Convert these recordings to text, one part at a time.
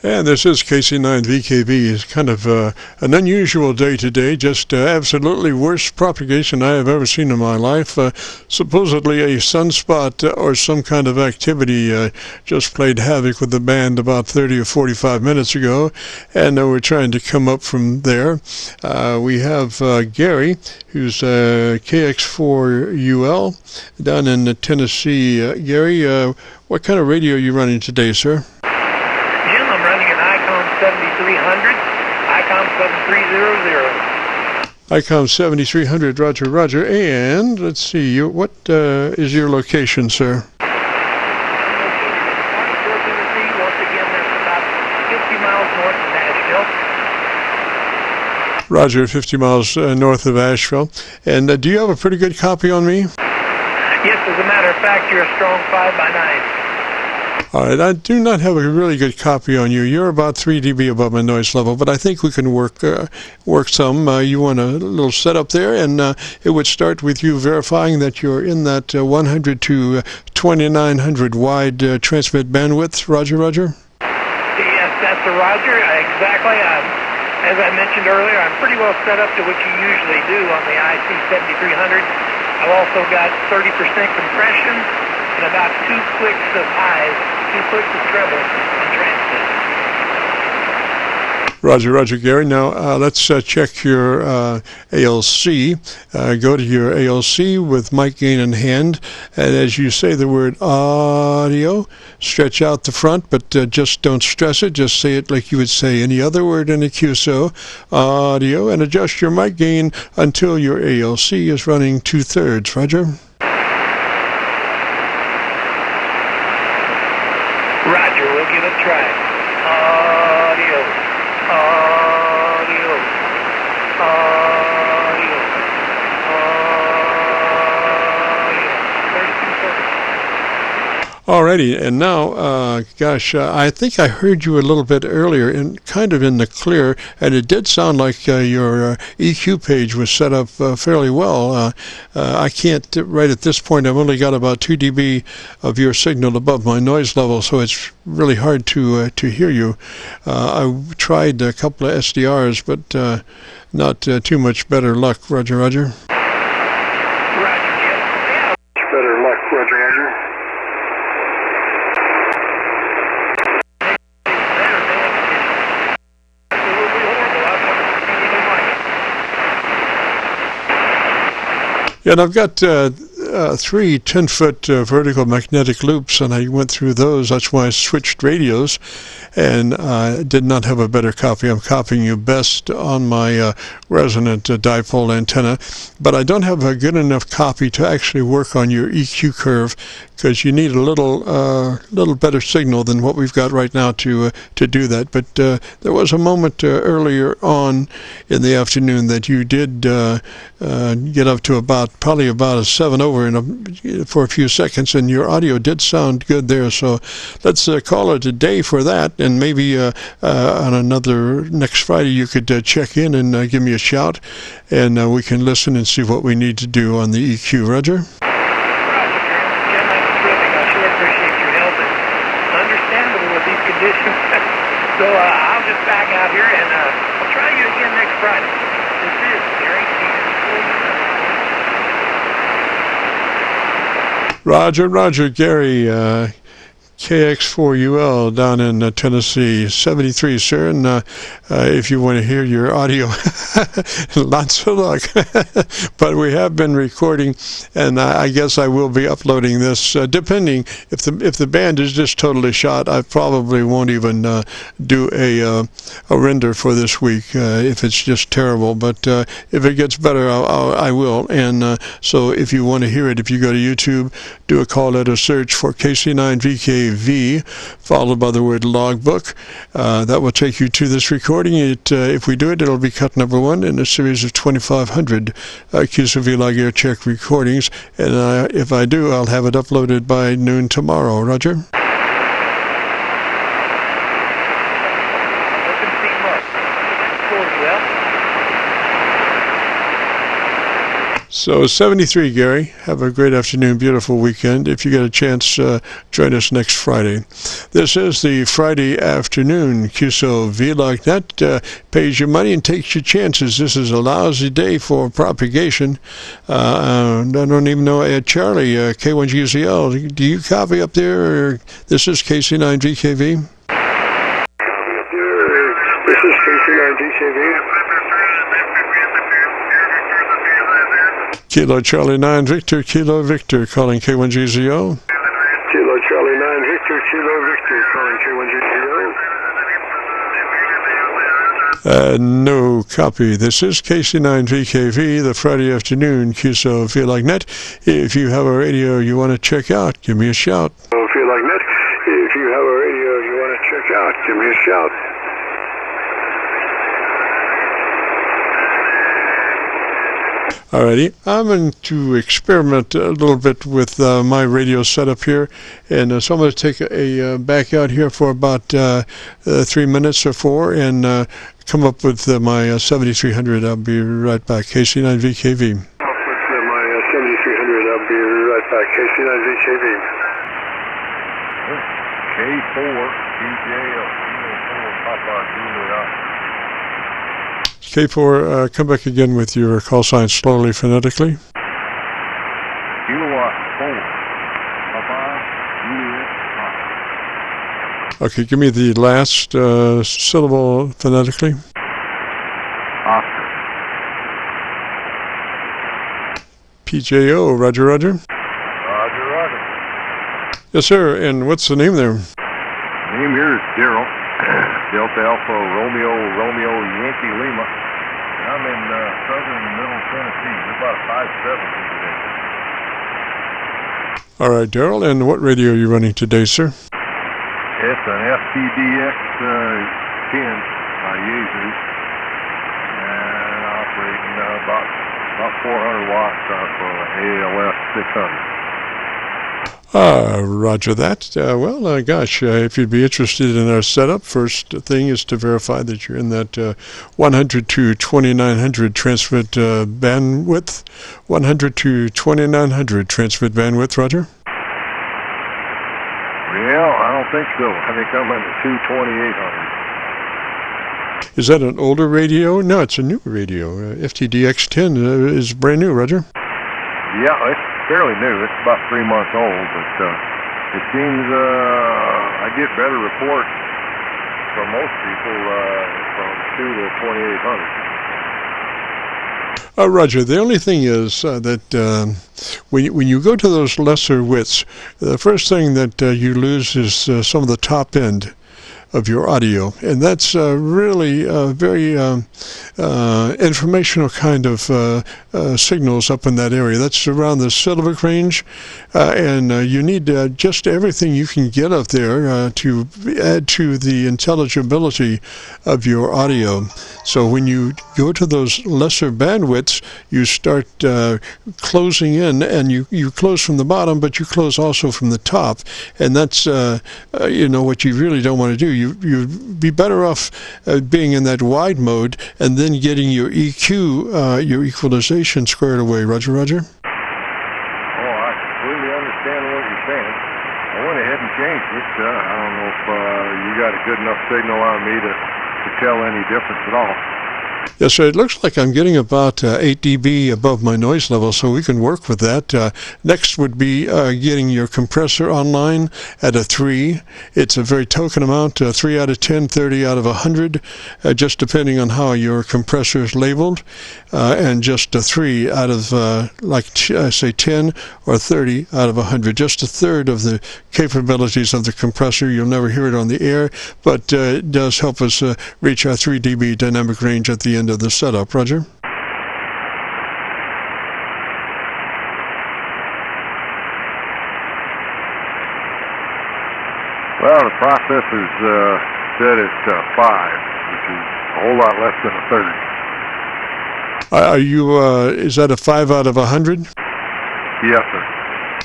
And this is KC9VKV. It's kind of an unusual day today, just absolutely worst propagation I have ever seen in my life. Supposedly a sunspot or some kind of activity just played havoc with the band about 30 or 45 minutes ago, and we're trying to come up from there. We have Gary, who's KX4UL down in Tennessee. Gary, what kind of radio are you running today, sir? 7300, ICOM 7300. ICOM 7300, roger, roger. And let's see, what is your location, sir? Tennessee. Once again, that's about 50 miles north of Nashville. Roger, 50 miles north of Asheville. And do you have a pretty good copy on me? Yes, as a matter of fact, you're a strong 5x9. All right, I do not have a really good copy on you. You're about 3 dB above my noise level, but I think we can work some. You want a little setup there, and it would start with you verifying that you're in that 100 to 2900 wide transmit bandwidth. Roger, roger? Yes, that's a roger. Exactly. As I mentioned earlier, I'm pretty well set up to what you usually do on the IC 7300. I've also got 30% compression and about 2 clicks of highs, 2 clicks of treble and transmit. Roger, roger, Gary. Now, let's check your ALC. Go to your ALC with mic gain in hand, and as you say the word audio, stretch out the front, but just don't stress it. Just say it like you would say any other word in a QSO, audio, and adjust your mic gain until your ALC is running 2/3. Roger? Roger, we'll give it a try. Audio, audio, audio, audio. Alrighty, and now, gosh, I think I heard you a little bit earlier, kind of in the clear, and it did sound like your EQ page was set up fairly well. I can't, right at this point, I've only got about 2 dB of your signal above my noise level, so it's really hard to hear you. I tried a couple of SDRs, but not too much better luck. Roger, roger. Roger, Jim. Yeah. Better luck. Roger, roger. And I've got 3 10-foot vertical magnetic loops, and I went through those. That's why I switched radios, and I did not have a better copy. I'm copying you best on my resonant dipole antenna, but I don't have a good enough copy to actually work on your EQ curve, because you need a little better signal than what we've got right now to do that. But there was a moment earlier on in the afternoon that you did get up to probably about a 7 over for a few seconds, and your audio did sound good there. So let's call it a day for that, and maybe on another next Friday you could check in and give me a shout, and we can listen and see what we need to do on the EQ. Roger? So I'll just back out here, and I'll try you again next Friday. This is Gary. Roger, roger, Gary. KX4UL down in Tennessee, 73, sir. And if you want to hear your audio, lots of luck. But we have been recording, and I guess I will be uploading this, depending if the band is just totally shot. I probably won't even do a render for this week if it's just terrible. But if it gets better, I will. And so if you want to hear it, if you go to YouTube, do a call letter search for KC9VKV, followed by the word logbook. That will take you to this recording. If we do it, it'll be cut number 1 in a series of 2,500 Qso-Vlog Aircheck recordings. And if I do, I'll have it uploaded by noon tomorrow. Roger? So 73, Gary. Have a great afternoon, beautiful weekend. If you get a chance, join us next Friday. This is the Friday afternoon Qso-Vlog. That pays your money and takes your chances. This is a lousy day for propagation. I don't even know, Charlie, K1GZL, do you copy up there? Or this is KC9VKV. This is KC9VKV. Kilo Charlie 9 Victor, Kilo Victor, calling K1GZO. Kilo Charlie 9 Victor, Kilo Victor, calling K1GZO. No copy. This is KC9VKV, the Friday afternoon Qso-Vlog net. If you have a radio you want to check out, give me a shout. Qso-Vlog net. If you have a radio you want to check out, give me a shout. Alrighty, I'm going to experiment a little bit with my radio setup here, and so I'm going to take a back out here for about 3 minutes or 4 and come up with my 7300. I'll be right back. KC9VKV. Up with my 7300. I'll be right back. KC9VKV. K4 PJL 4 Papa Julia. K4, come back again with your call sign slowly, phonetically. Kilowatt 4 Papa Julia. Okay, give me the last syllable phonetically. Oscar. PJO, Roger, Roger. Roger, Roger. Yes, sir, and what's the name there? Name here is Daryl. Delta Alpha Romeo Yankee Lima. I'm in southern middle Tennessee. We're about 5'7" today. All right, Daryl, and what radio are you running today, sir? It's an FTDX 10 by Yazoo. And operating about 400 watts off of ALS 600. Roger that. Gosh, if you'd be interested in our setup, first thing is to verify that you're in that 100 to 2900 transmit bandwidth. 100 to 2900 transmit bandwidth, Roger? Well, I don't think so. I think I'm at the 2800. Is that an older radio? No, it's a new radio. FTDX10 is brand new, Roger? Yeah, it's fairly new. It's about 3 months old, but it seems I get better reports from most people from 2 to 2800. Roger, the only thing is that when you go to those lesser widths, the first thing that you lose is some of the top end of your audio, and that's really very informational kind of signals up in that area. That's around the syllabic range, and you need just everything you can get up there to add to the intelligibility of your audio. So when you go to those lesser bandwidths, you start closing in, and you close from the bottom, but you close also from the top, and that's what you really don't want to do. You'd be better off being in that wide mode and then getting your EQ, your equalization squared away. Roger, Roger? Oh, I completely understand what you're saying. I went ahead and changed it. I don't know if you got a good enough signal on me to tell any difference at all. Yes, sir. It looks like I'm getting about 8 dB above my noise level, so we can work with that. Next would be getting your compressor online at a 3. It's a very token amount, 3 out of 10, 30 out of 100, just depending on how your compressor is labeled, and just a 3 out of, say, 10 or 30 out of 100, just a third of the capabilities of the compressor. You'll never hear it on the air, but it does help us reach our 3 dB dynamic range at the end of the setup. Roger? Well, the processor's set at 5, which is a whole lot less than a third. Are you, is that a 5 out of 100? Yes, sir.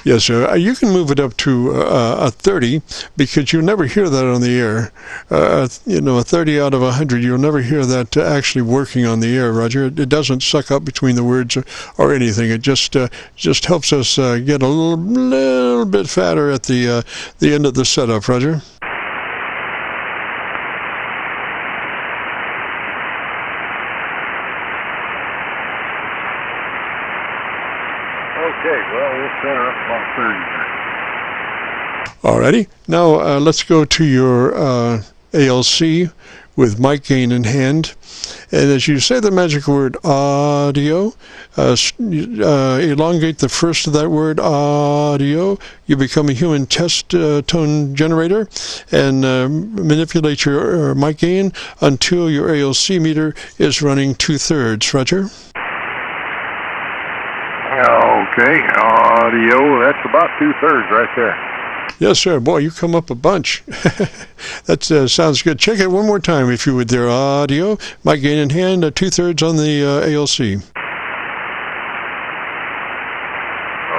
Yes, sir. You can move it up to a 30 because you'll never hear that on the air. A 30 out of 100, you'll never hear that actually working on the air, Roger. It doesn't suck up between the words or anything. It just helps us get a little bit fatter at the end of the setup, Roger. Okay, well, we'll center up about 30 there. Alrighty. Now let's go to your ALC with mic gain in hand. And as you say the magic word audio, elongate the first of that word audio, you become a human test tone generator and manipulate your mic gain until your ALC meter is running 2/3. Roger? Okay, audio, that's about 2/3 right there. Yes, sir. Boy, you come up a bunch. That sounds good. Check it one more time, if you would, there. Audio, mic gain in hand, 2/3 on the ALC.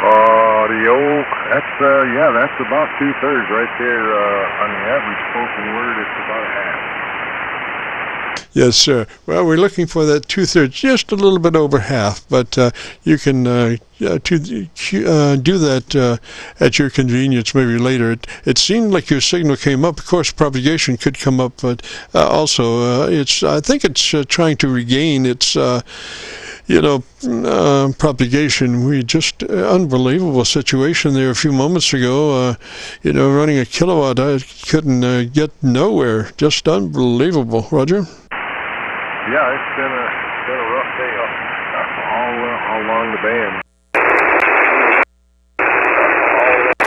Audio, that's about 2/3 right there. On the average spoken word, it's about a half. Yes, sir. Well, we're looking for that 2/3, just a little bit over half, but you can do that at your convenience maybe later. It seemed like your signal came up. Of course, propagation could come up, but also I think it's trying to regain its propagation. We just unbelievable situation there a few moments ago. Running a kilowatt, I couldn't get nowhere. Just unbelievable, Roger. Yeah, it's been a rough day all along the band.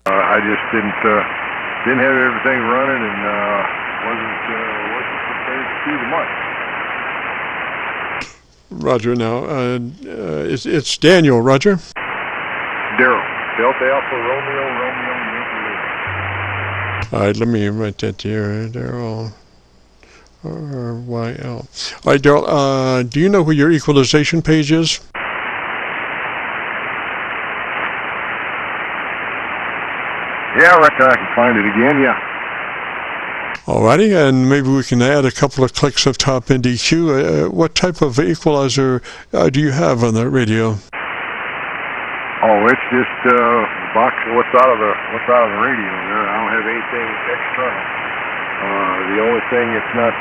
I just didn't have everything running and wasn't prepared to do the much. Roger. Now it's Daniel. Roger. Daryl. Delta Alpha Romeo Yankee. All right, let me write that here. Daryl. RYL. All right, Daryl, do you know where your equalization page is? Yeah, I reckon I can find it again, yeah. Alrighty, and maybe we can add a couple of clicks of top end EQ. What type of equalizer do you have on the radio? Oh, it's just box what's out of the radio there. I don't have anything external. The only thing that's not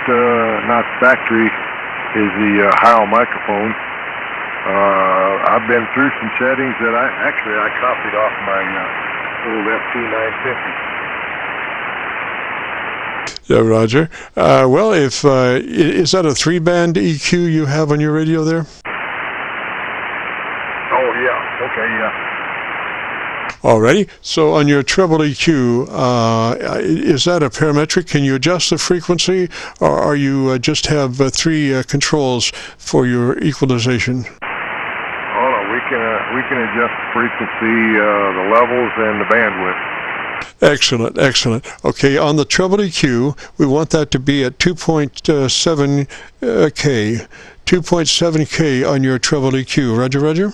factory is the Heil microphone. I've been through some settings that I copied off my old FT950. Yeah, Roger. Well, if is that a 3-band EQ you have on your radio there? Oh yeah. Okay, yeah. Alrighty. So on your treble EQ, is that a parametric? Can you adjust the frequency, or are you just have 3 controls for your equalization? Oh no, we can adjust the frequency, the levels, and the bandwidth. Excellent, excellent. Okay, on the treble EQ, we want that to be at 2.7 K. 2.7 K on your treble EQ. Roger, Roger?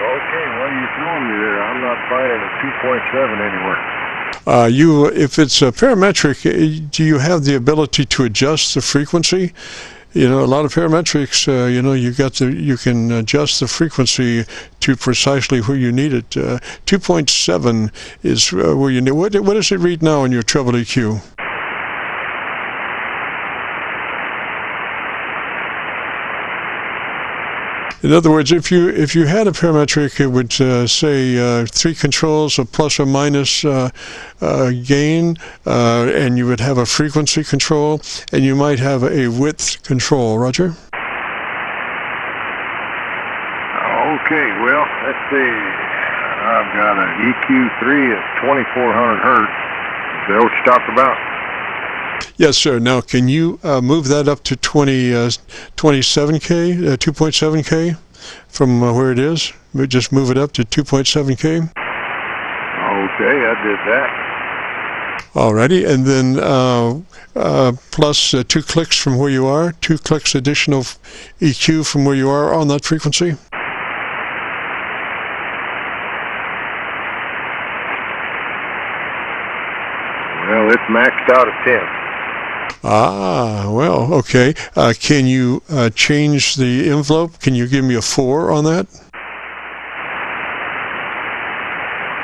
Okay, well, you're throwing me there. I'm not finding a 2.7 anywhere. If it's a parametric, do you have the ability to adjust the frequency? A lot of parametrics, you can adjust the frequency to precisely where you need it. 2.7 is where you need. What does it read now on your treble EQ? In other words, if you had a parametric, it would say 3 controls, a plus or minus gain, and you would have a frequency control, and you might have a width control. Roger? Okay, well, let's see. I've got an EQ3 at 2400 hertz. Is that what you talked about? Yes, sir. Now, can you move that up to 27K, 2.7K from where it is? Just move it up to 2.7K. Okay, I did that. Alrighty, and then plus 2 clicks from where you are, 2 clicks additional EQ from where you are on that frequency. Well, it's maxed out at 10. Ah, well, okay. Can you change the envelope? Can you give me a 4 on that?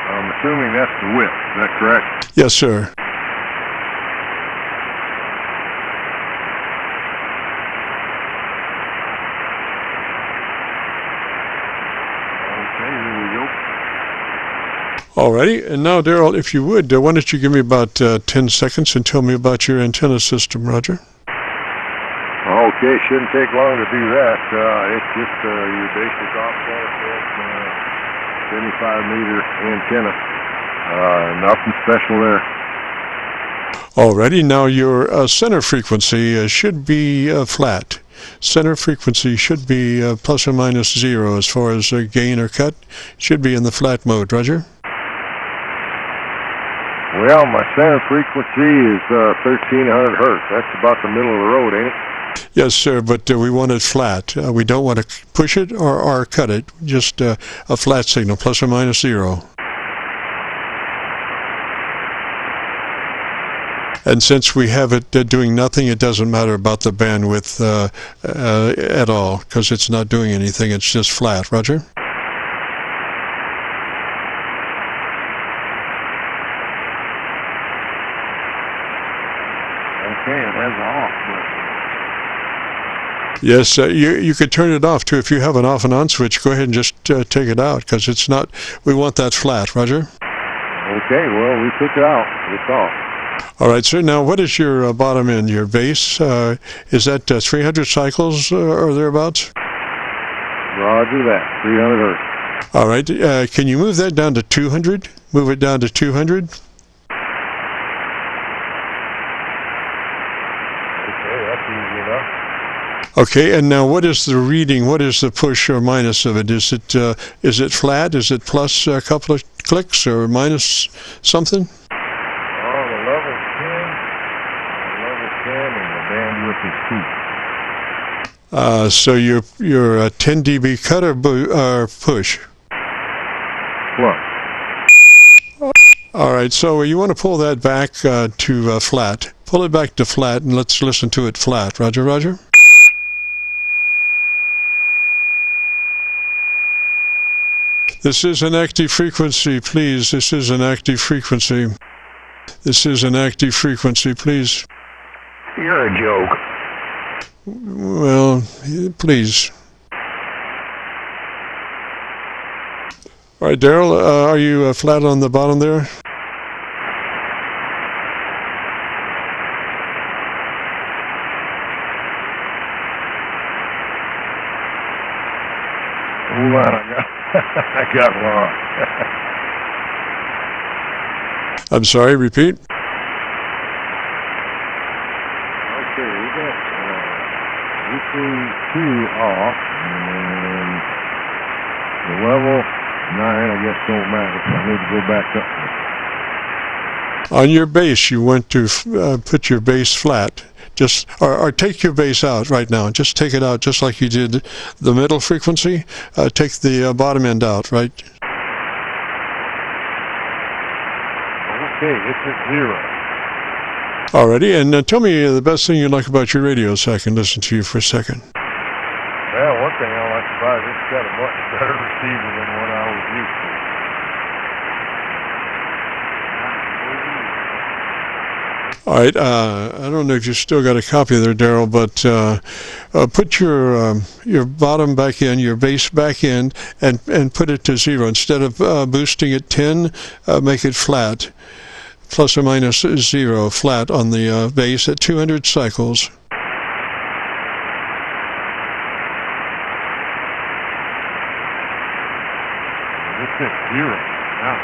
I'm assuming that's the width. Is that correct? Yes, sir. Okay, here we go. Alrighty, and now, Daryl, if you would, why don't you give me about 10 seconds and tell me about your antenna system, Roger? Okay, shouldn't take long to do that. It's just your basic off-center 75-meter antenna. Nothing special there. Alrighty, now your center frequency should be flat. Center frequency should be plus or minus 0 as far as gain or cut. Should be in the flat mode, Roger. Well, my center frequency is 1300 hertz. That's about the middle of the road, ain't it? Yes, sir, but we want it flat. We don't want to push it or cut it. Just a flat signal, plus or minus 0. And since we have it doing nothing, it doesn't matter about the bandwidth at all, because it's not doing anything. It's just flat. Roger? Okay, it has off, but... Yes, you could turn it off, too. If you have an off and on switch, go ahead and just take it out, because it's not... We want that flat. Roger? Okay, well, we took it out. It's off. All right, sir. Now, what is your bottom end, your base? Is that 300 cycles or thereabouts? Roger that. 300 hertz. All right. Can you move that down to 200? Move it down to 200? Okay, that's easy enough. Okay, and now what is the reading? What is the push or minus of it? Is it flat? Is it plus a couple of clicks or minus something? Level 10, and the bandwidth is 2. So you're 10 dB cut or push? Plus. All right, so you want to pull that back to flat. Pull it back to flat, and let's listen to it flat. Roger, Roger? This is an active frequency, please. This is an active frequency. This is an active frequency, please. You're a joke. Well, please. All right, Daryl, are you flat on the bottom there? Hold on, I got lost. I'm sorry, repeat. Okay, we got weekly 2 off, and the level 9, I guess, don't matter, so I need to go back up. On your base, you want to put your base flat. Just or take your base out right now. Just take it out, just like you did the middle frequency. Take the bottom end out, right? Okay, it's at 0. Alrighty, and tell me the best thing you like about your radio, so I can listen to you for a second. Well, one thing I like about it, it's got a much better receiver than what I was used to. All right, I don't know if you still got a copy there, Daryl, but put your bottom back in, your base back in, and put it to 0. Instead of boosting it 10, make it flat, plus or minus 0, flat on the base at 200 cycles. It's at 0 now.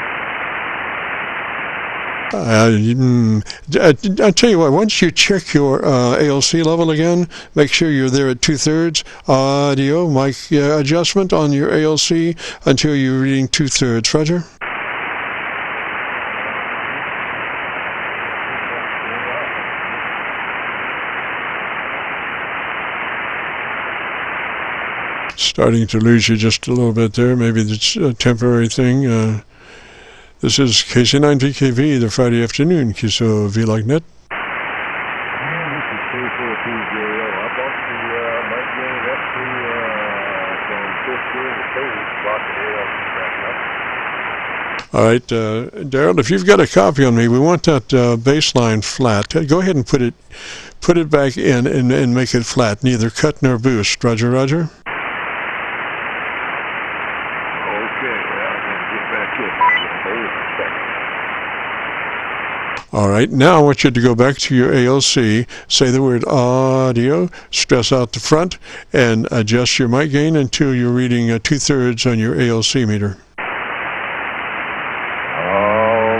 I tell you what, once you check your ALC level again, make sure you're there at 2/3. Audio, mic adjustment on your ALC until you're reading 2/3. Roger? Starting to lose you just a little bit there. Maybe it's a temporary thing. This is KC9VKV, the Friday afternoon Qso-Vlog net. This is K4PJO. Up off the mic gain up to from 15 to 30. Block the ALC back up. All right, Daryl, if you've got a copy on me, we want that baseline flat. Go ahead and put it back in and make it flat, neither cut nor boost. Roger, roger. All right, now I want you to go back to your ALC, say the word audio, stress out the front, and adjust your mic gain until you're reading 2/3 on your ALC meter.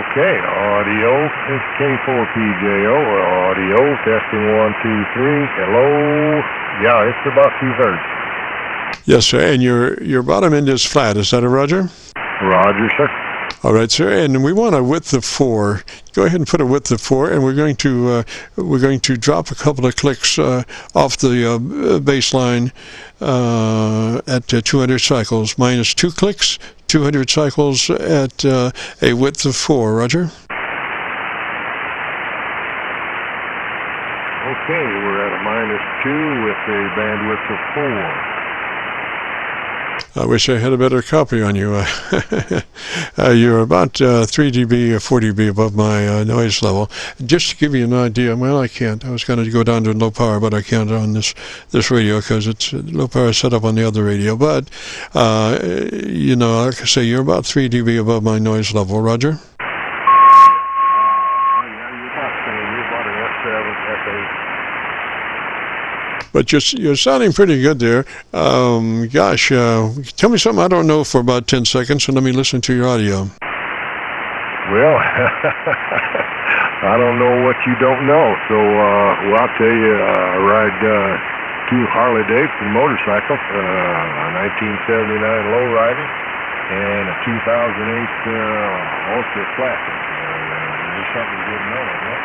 Okay, audio, it's K4PJO, audio, testing 1, 2, 3, hello, yeah, it's about 2/3. Yes, sir, and your bottom end is flat, is that a roger? Roger, sir. All right, sir, and we want a width of 4. Go ahead and put a width of 4, and we're going to drop a couple of clicks off the baseline at 200 cycles, minus 2 clicks, 200 cycles at a width of 4. Roger. Okay, we're at a -2 with a bandwidth of 4. I wish I had a better copy on you. You're about 3 dB or 4 dB above my noise level. Just to give you an idea, well, I can't. I was going to go down to low power, but I can't on this radio because it's low power set up on the other radio. But, you know, like I say, you're about 3 dB above my noise level. Roger? But you're sounding pretty good there. Gosh, tell me something I don't know for about 10 seconds, and let me listen to your audio. Well, I don't know what you don't know. So, well, I'll tell you, I ride 2 Harley-Davidson motorcycles, a 1979 lowrider and a 2008 Ultra Classic. There's something you didn't know, right?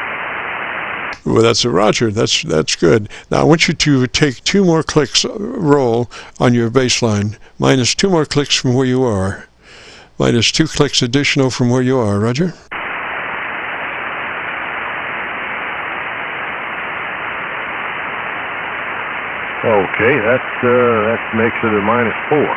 Well, that's a roger. That's good. Now I want you to take 2 more clicks roll on your baseline, minus 2 more clicks from where you are, minus 2 clicks additional from where you are. Roger. Okay, that makes it a -4.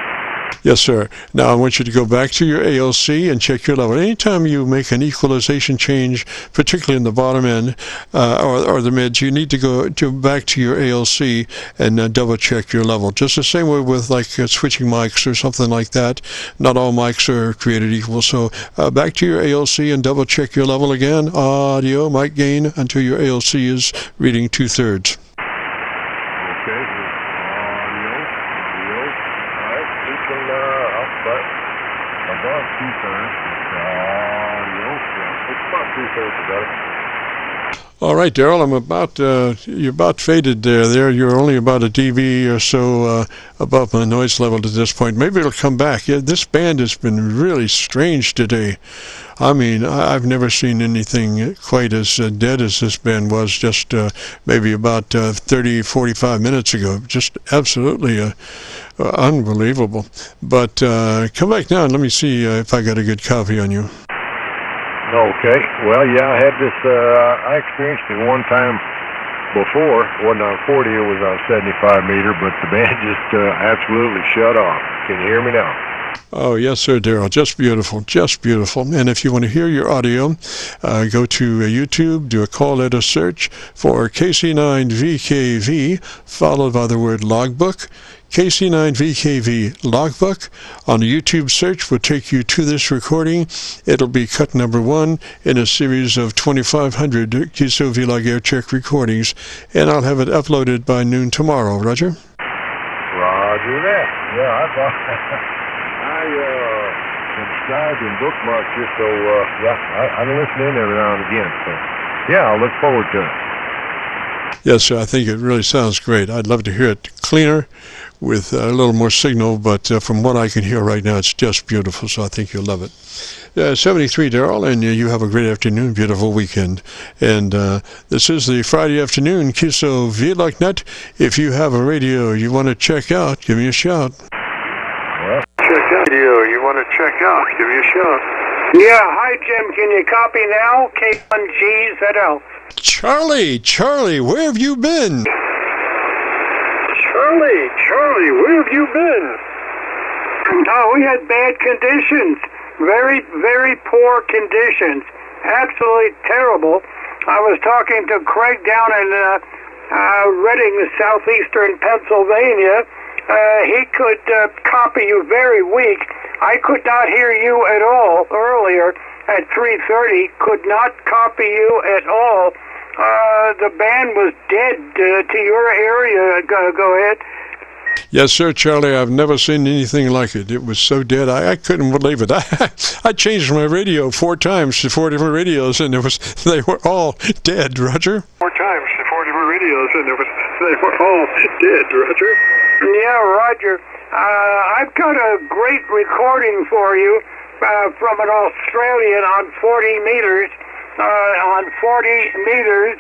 Yes, sir. Now I want you to go back to your ALC and check your level. Anytime you make an equalization change, particularly in the bottom end or the mids, you need to go back to your ALC and double check your level. Just the same way with like switching mics or something like that. Not all mics are created equal. So back to your ALC and double check your level again. Audio, mic gain until your ALC is reading 2/3. All right, Daryl, you're about faded there. You're only about a dB or so above my noise level at this point. Maybe it'll come back. Yeah, this band has been really strange today. I mean, I've never seen anything quite as dead as this band was just maybe about 30, 45 minutes ago. Just absolutely unbelievable. But come back now and let me see if I got a good copy on you. Okay. Well, yeah, I had this, I experienced it one time before. It wasn't on 40, it was on 75 meter, but the band just absolutely shut off. Can you hear me now? Oh, yes, sir, Daryl. Just beautiful. Just beautiful. And if you want to hear your audio, go to YouTube, do a call letter search for KC9VKV, followed by the word logbook. KC9VKV logbook on a YouTube search will take you to this recording. It'll be cut number 1 in a series of 2,500 Qso-Vlog Aircheck recordings, and I'll have it uploaded by noon tomorrow. Roger? Roger that. Yeah, I thought I been subscribed and bookmarked you, so I listen in every now and again. So yeah, I'll look forward to it. Yes, sir, I think it really sounds great. I'd love to hear it cleaner with a little more signal, but from what I can hear right now, it's just beautiful, so I think you'll love it. 73, Daryl, and you have a great afternoon, beautiful weekend. And this is the Friday afternoon Qso-Vlog net. If you have a radio you want to check out, give me a shout. Well, check out radio you want to check out, give me a shout. Yeah, hi Jim, can you copy now? K1GZL. Charlie, where have you been? Charlie, where have you been? Oh, we had bad conditions. Very, very poor conditions. Absolutely terrible. I was talking to Craig down in Reading, southeastern Pennsylvania. He could copy you very weak. I could not hear you at all earlier at 3:30. Could not copy you at all. The band was dead to your area. Go ahead. Yes, sir, Charlie. I've never seen anything like it. It was so dead. I couldn't believe it. I changed my radio 4 times to 4 different radios, and they were all dead, Roger. 4 times to 4 different radios, and they were all dead, Roger. Yeah, Roger. I've got a great recording for you from an Australian on 40 meters. On 40 meters,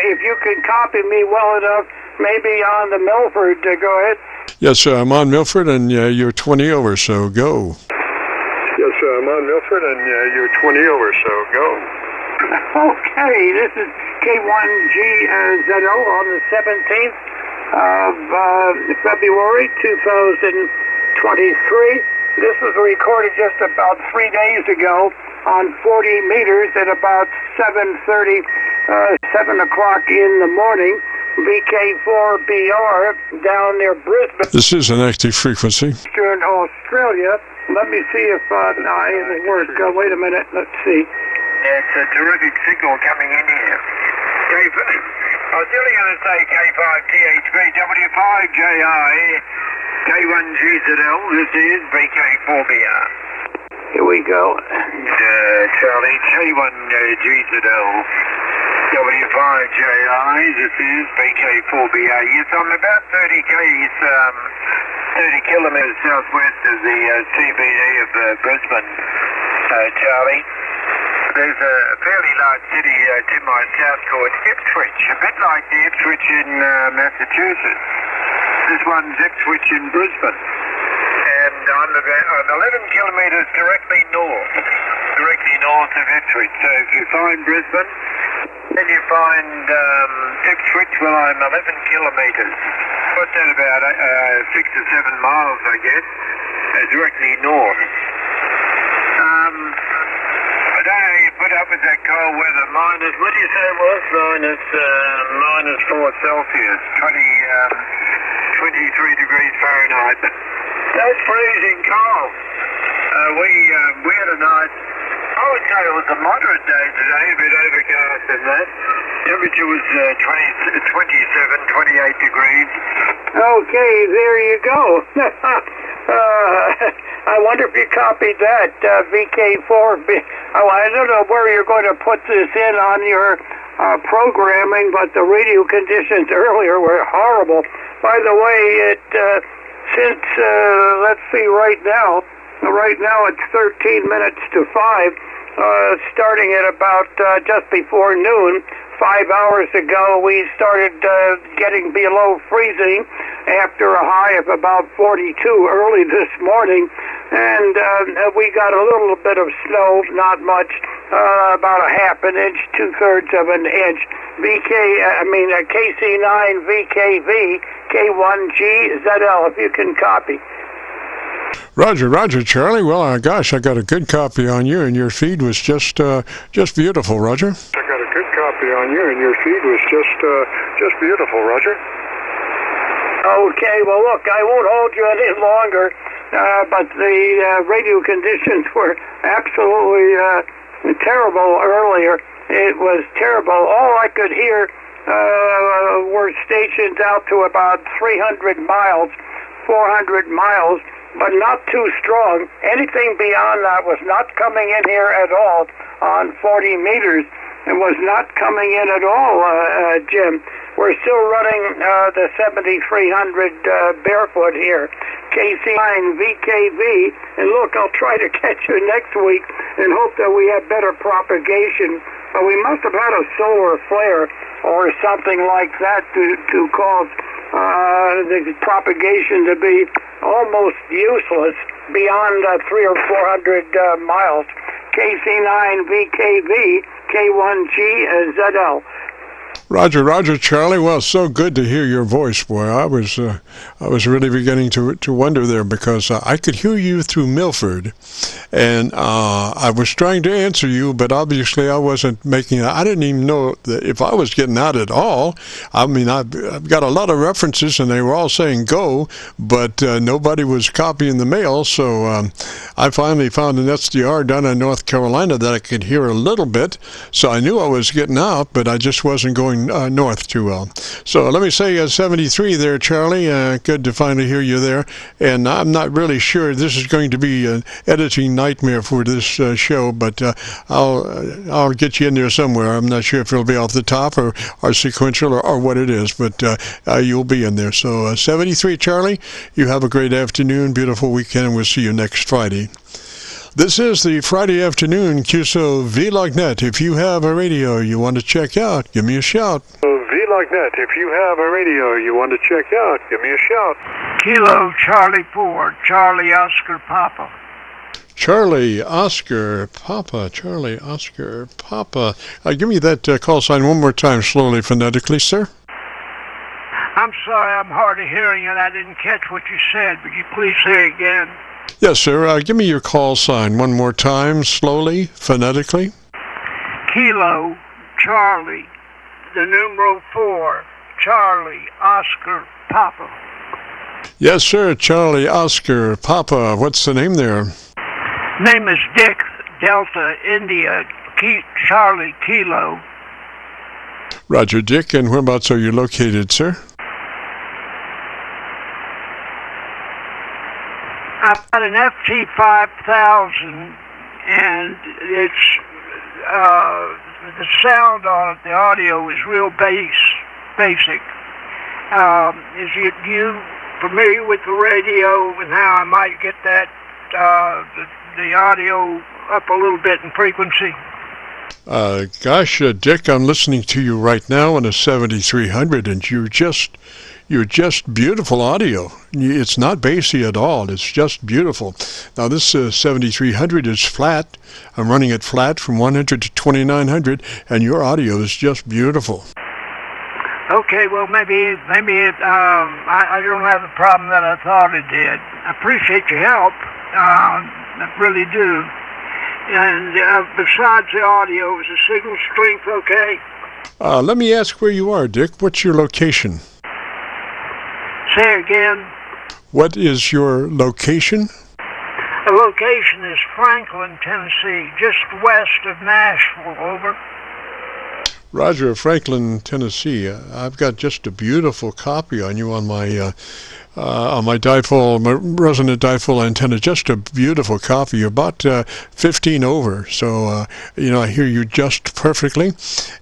if you can copy me well enough, maybe on the Milford. Go ahead. Yes, sir, I'm on Milford, and you're 20 over, so go. Yes, sir, I'm on Milford, and you're 20 over, so go. Okay, this is K1GZO on the 17th of February 2023. This was recorded just about 3 days ago on 40 meters at about 7:30, 7 o'clock in the morning. VK4BR down near Brisbane. This is an active frequency. Eastern Australia. Let me see if anything works. Wait a minute. Let's see. It's a terrific signal coming in here. I was only going to say K5THB, W5JI, K1GZL. This is VK4BR. Here we go. Charlie, K1GZL, W5JI. This is VK4BR. Yes, I'm about 30 kilometres southwest of the CBD of Brisbane, Charlie. There's a fairly large city to my south called Ipswich, a bit like the Ipswich in Massachusetts. This one's Ipswich in Brisbane. And I'm 11 kilometres directly north of Ipswich. So if you find Brisbane, then you find Ipswich. Well, I'm 11 kilometres. What's that, about 6 or 7 miles, I guess, directly north. I don't know how you put up with that cold weather. What do you say it was? Minus 4 Celsius, 23 degrees Fahrenheit. That's freezing cold. We had a nice, I would say it was a moderate day today, a bit overcast and that. Temperature was 27, 28 degrees. Okay, there you go. I wonder if you copied that, VK4. I don't know where you're going to put this in on your programming, but the radio conditions earlier were horrible. By the way, since, let's see, right now it's 13 minutes to 5, starting at about just before noon. 5 hours ago, we started getting below freezing after a high of about 42 early this morning, and we got a little bit of snow, not much, about a half an inch, 2/3 of an inch. KC9VKV, K1GZL, if you can copy. Roger, Charlie. Well, gosh, I got a good copy on you, and your feed was just beautiful, Roger. I got a good copy on you, and your feed was just beautiful, Roger. Okay, well, look, I won't hold you any longer, but the radio conditions were absolutely terrible earlier. It was terrible. All I could hear were stations out to about 300 miles, 400 miles, but not too strong. Anything beyond that was not coming in here at all on 40 meters. It was not coming in at all, Jim. We're still running the 7300 barefoot here, KC9VKV. And look, I'll try to catch you next week and hope that we have better propagation. But we must have had a solar flare or something like that to cause the propagation to be almost useless beyond 300 or 400 miles. KC9VKV, K1GZL. Roger, Charlie. Well, so good to hear your voice, boy. I was really beginning to wonder there because I could hear you through Milford, and I was trying to answer you, but obviously I wasn't making. I didn't even know that if I was getting out at all. I mean, I've got a lot of references, and they were all saying go, but nobody was copying the mail. So I finally found an SDR down in North Carolina that I could hear a little bit. So I knew I was getting out, but I just wasn't going north too well. So let me say 73 there, Charlie. Good to finally hear you there. And I'm not really sure this is going to be an editing nightmare for this show, but I'll get you in there somewhere. I'm not sure if it'll be off the top or sequential or what it is, but you'll be in there. So 73, Charlie, you have a great afternoon, beautiful weekend, and we'll see you next Friday. This is the Friday afternoon Qso-Vlog net. If you have a radio you want to check out, give me a shout. Vlog net. If you have a radio you want to check out, give me a shout. Kilo Charlie 4, Charlie Oscar Papa. Charlie Oscar Papa, Charlie Oscar Papa. Give me that call sign one more time, slowly, phonetically, sir. I'm sorry, I'm hard of hearing and I didn't catch what you said. Would you please say again? Yes, sir. Give me your call sign one more time, slowly, phonetically. Kilo, Charlie, the numeral 4, Charlie, Oscar, Papa. Yes, sir. Charlie, Oscar, Papa. What's the name there? Name is Dick, Delta, India, Charlie, Kilo. Roger, Dick. And whereabouts are you located, sir? I've got an FT5000, and it's the sound on it, the audio is real basic. Is you familiar with the radio and how I might get that the audio up a little bit in frequency? Gosh, Dick, I'm listening to you right now on a 7300, and you're just beautiful audio. It's not bassy at all. It's just beautiful. Now, this 7300 is flat. I'm running it flat from 100 to 2900, and your audio is just beautiful. Okay, well, maybe I don't have the problem that I thought it did. I appreciate your help. I really do. And besides the audio, is the signal strength okay? Let me ask where you are, Dick. What's your location? Say again. What is your location? The location is Franklin, Tennessee, just west of Nashville, over. Roger, Franklin, Tennessee. I've got just a beautiful copy on you on my dipole, my resonant dipole antenna. Just a beautiful copy. You're about 15 over, so I hear you just perfectly.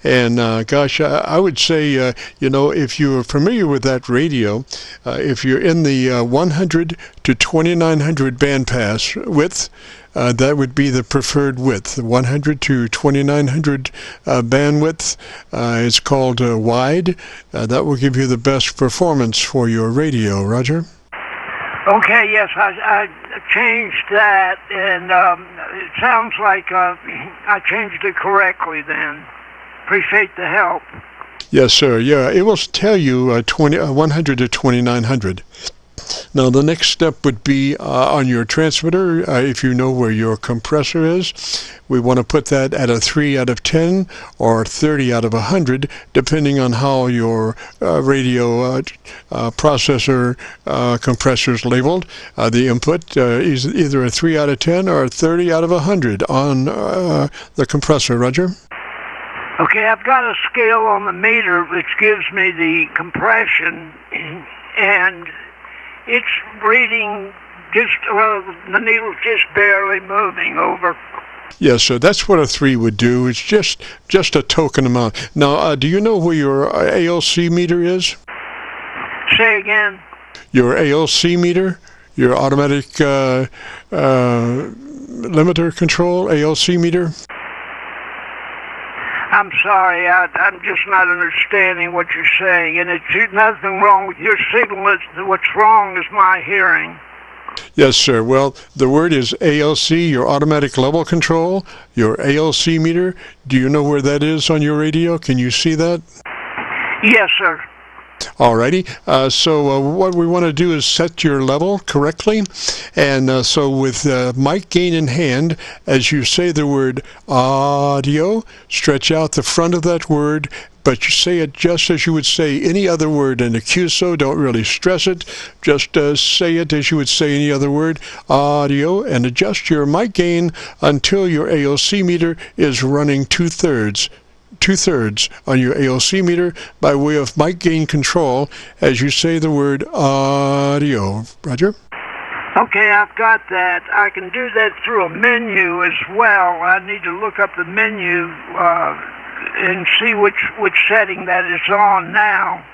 And gosh, I would say if you're familiar with that radio, if you're in the 100 to 2900 bandpass width, that would be the preferred width. 100 to 2900 bandwidth is called wide. That will give you the best performance for your radio. Roger? Okay, yes, I changed that, and it sounds like I changed it correctly then. Appreciate the help. Yes, sir. Yeah, it will tell you 100 to 2900. Now, the next step would be on your transmitter, if you know where your compressor is. We want to put that at a 3 out of 10 or 30 out of 100, depending on how your radio processor compressor is labeled. The input is either a 3 out of 10 or a 30 out of 100 on the compressor. Roger? Okay, I've got a scale on the meter which gives me the compression, and it's reading The needle's just barely moving over. Yes, sir. That's what a 3 would do. It's just a token amount. Now, do you know where your ALC meter is? Say again? Your ALC meter? Your automatic limiter control, ALC meter? I'm sorry, I'm just not understanding what you're saying, and it's nothing wrong with your signal. What's wrong is my hearing. Yes, sir. Well, the word is ALC, your automatic level control, your ALC meter. Do you know where that is on your radio? Can you see that? Yes, sir. Alrighty. So what we want to do is set your level correctly. And so with mic gain in hand, as you say the word audio, stretch out the front of that word, but you say it just as you would say any other word in a QSO. Don't really stress it. Just say it as you would say any other word, audio, and adjust your mic gain until your ALC meter is running two-thirds on your ALC meter by way of mic gain control as you say the word audio. Roger? Okay, I've got that. I can do that through a menu as well. I need to look up the menu and see which setting that is on now.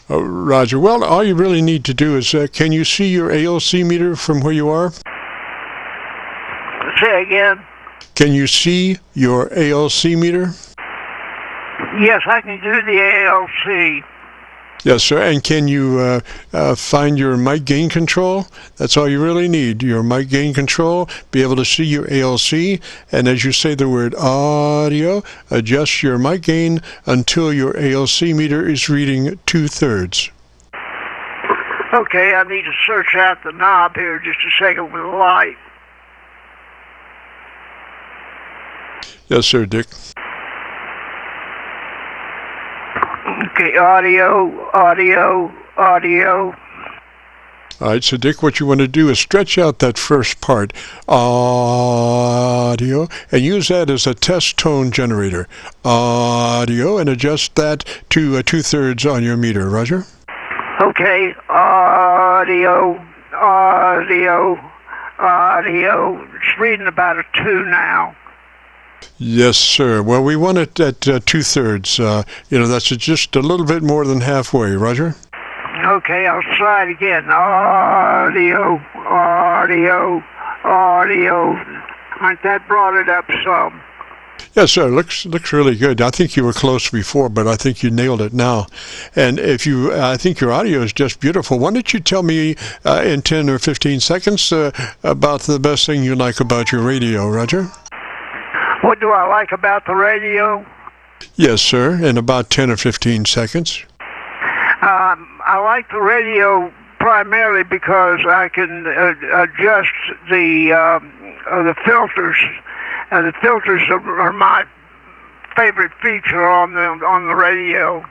Roger. Well, all you really need to do is, can you see your ALC meter from where you are? Say again? Can you see your ALC meter? Yes, I can do the ALC. Yes, sir. And can you find your mic gain control? That's all you really need. Your mic gain control, be able to see your ALC, and as you say the word audio, adjust your mic gain until your ALC meter is reading two-thirds. Okay, I need to search out the knob here just a second with the light. Yes, sir, Dick. Okay, audio. All right, so Dick, what you want to do is stretch out that first part, audio, and use that as a test tone generator, audio, and adjust that to two-thirds on your meter. Roger? Okay, audio. It's reading about a 2 now. Yes, sir. Well, we want it at two-thirds. That's just a little bit more than halfway. Roger? Okay, I'll try it again. Audio. Aren't that brought it up some? Yes, sir. Looks really good. I think you were close before, but I think you nailed it now. And I think your audio is just beautiful. Why don't you tell me in 10 or 15 seconds about the best thing you like about your radio, Roger? What do I like about the radio? Yes, sir, in about 10 or 15 seconds. I like the radio primarily because I can adjust the filters. The filters are my favorite feature on the radio.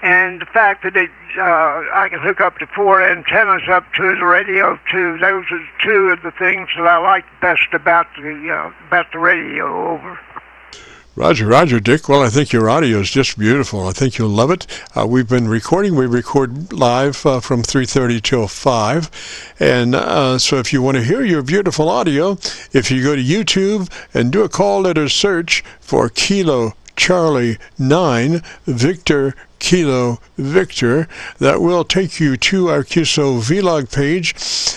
And the fact that I can hook up to 4 antennas up to the radio too. Those are 2 of the things that I like best about the radio over. Roger, Dick. Well, I think your audio is just beautiful. I think you'll love it. We've been recording. We record live from 3:30 till 5. And so if you want to hear your beautiful audio, if you go to YouTube and do a call letter search for Kilo Charlie 9 Victor Kilo Victor, that will take you to our Qso-Vlog page,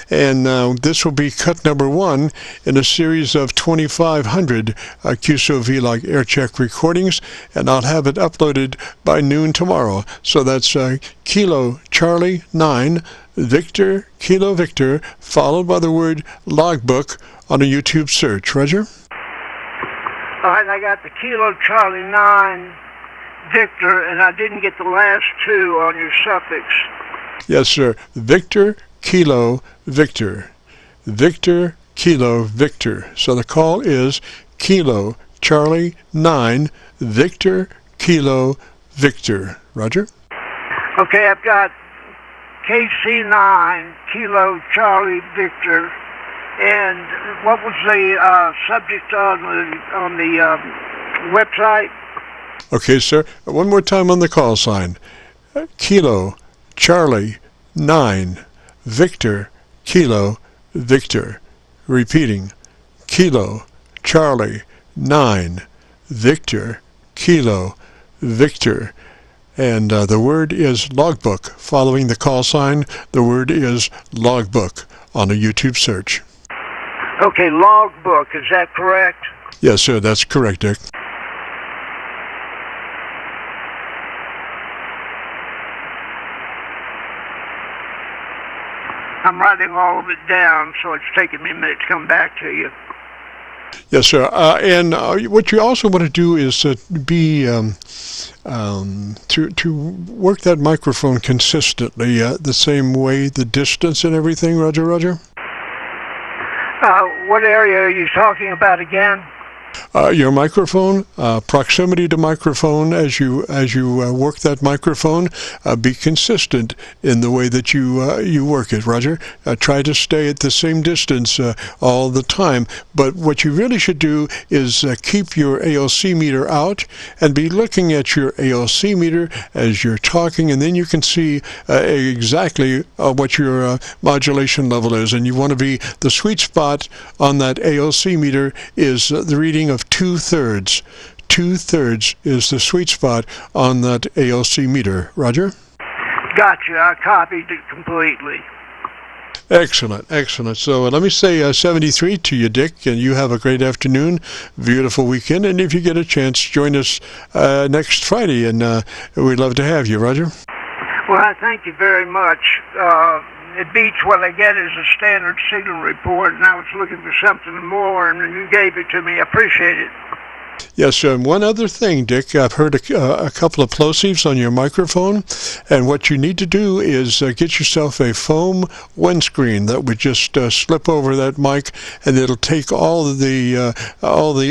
and this will be cut number 1 in a series of 2,500 Qso-Vlog Aircheck recordings, and I'll have it uploaded by noon tomorrow. So that's Kilo Charlie 9 Victor Kilo Victor, followed by the word logbook on a YouTube search. Roger? All right, I got the Kilo Charlie 9 Victor, and I didn't get the last 2 on your suffix. Yes, sir. Victor, Kilo, Victor. Victor, Kilo, Victor. So the call is Kilo, Charlie, 9, Victor, Kilo, Victor. Roger? Okay, I've got KC9, Kilo, Charlie, Victor. And what was the subject on the website? Okay, sir. One more time on the call sign. Kilo, Charlie, 9, Victor, Kilo Victor. Repeating, Kilo Charlie 9 Victor Kilo Victor. And the word is logbook. Following the call sign, the word is logbook on a YouTube search. Okay, logbook, is that correct? Yes, sir, that's correct, Dick. I'm writing all of it down, so it's taking me a minute to come back to you. Yes, sir. And what you also want to do is to work that microphone consistently, the same way, the distance and everything. Roger, Roger. What area are you talking about again? Your microphone, proximity to microphone as you work that microphone. Be consistent in the way that you work it, Roger. Try to stay at the same distance all the time. But what you really should do is keep your ALC meter out and be looking at your ALC meter as you're talking, and then you can see exactly what your modulation level is. And you want to be, the sweet spot on that ALC meter is the reading of 2/3. 2/3 is the sweet spot on that ALC meter. Roger? Gotcha. I copied it completely. Excellent, excellent. So let me say 73 to you, Dick, and you have a great afternoon, beautiful weekend, and if you get a chance, join us next Friday, and we'd love to have you, Roger. Well, I thank you very much. It beats what I get as a standard signal report, and I was looking for something more, and you gave it to me. I appreciate it. Yes, one other thing, Dick. I've heard a couple of plosives on your microphone, and what you need to do is get yourself a foam windscreen that would just slip over that mic, and it'll take all the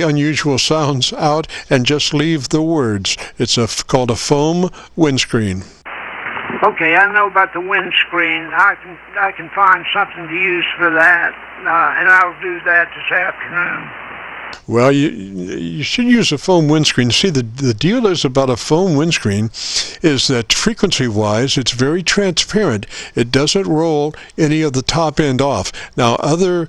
unusual sounds out and just leave the words. It's called a foam windscreen. Okay, I know about the windscreen. I can find something to use for that, and I'll do that this afternoon. Well, you should use a foam windscreen. See, the deal is about a foam windscreen is that frequency-wise, it's very transparent. It doesn't roll any of the top end off. Now, other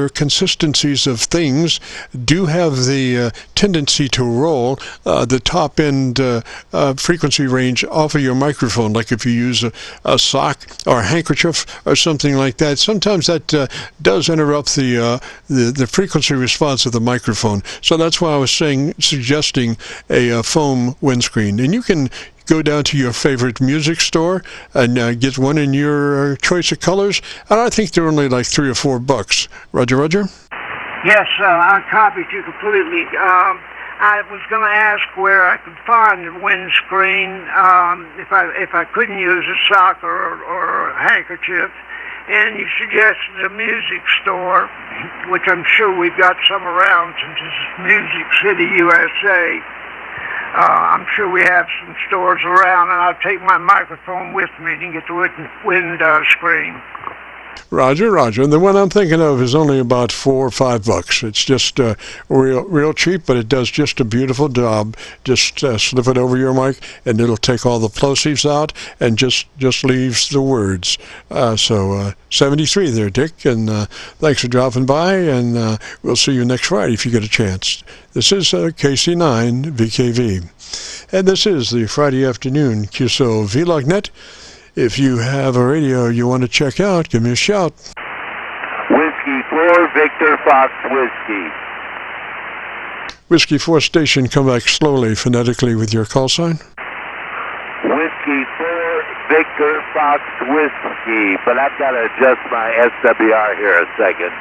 consistencies of things do have the tendency to roll the top end frequency range off of your microphone, like if you use a sock or a handkerchief or something like that. Sometimes that does interrupt the frequency response of the microphone. So that's why I was suggesting a foam windscreen. And you can go down to your favorite music store and get one in your choice of colors, and I think they're only like $3 or $4. Roger, Roger? Yes, I copied you completely. I was going to ask where I could find the windscreen if I couldn't use a sock or a handkerchief, and you suggested a music store, which I'm sure we've got some around since this is Music City, USA. I'm sure we have some stores around, and I'll take my microphone with me to get the wind screen. Roger, Roger. And the one I'm thinking of is only about $4 or $5. It's just real cheap, but it does just a beautiful job. Just slip it over your mic, and it'll take all the plosives out and just leaves the words. So 73 there, Dick, and thanks for dropping by, and we'll see you next Friday if you get a chance. This is KC9VKV, and this is the Friday afternoon Qso-Vlog net. If you have a radio you want to check out, give me a shout. Whiskey 4, Victor Fox Whiskey. Whiskey 4 station, come back slowly, phonetically with your call sign. Whiskey 4, Victor Fox Whiskey. But I've got to adjust my SWR here a second.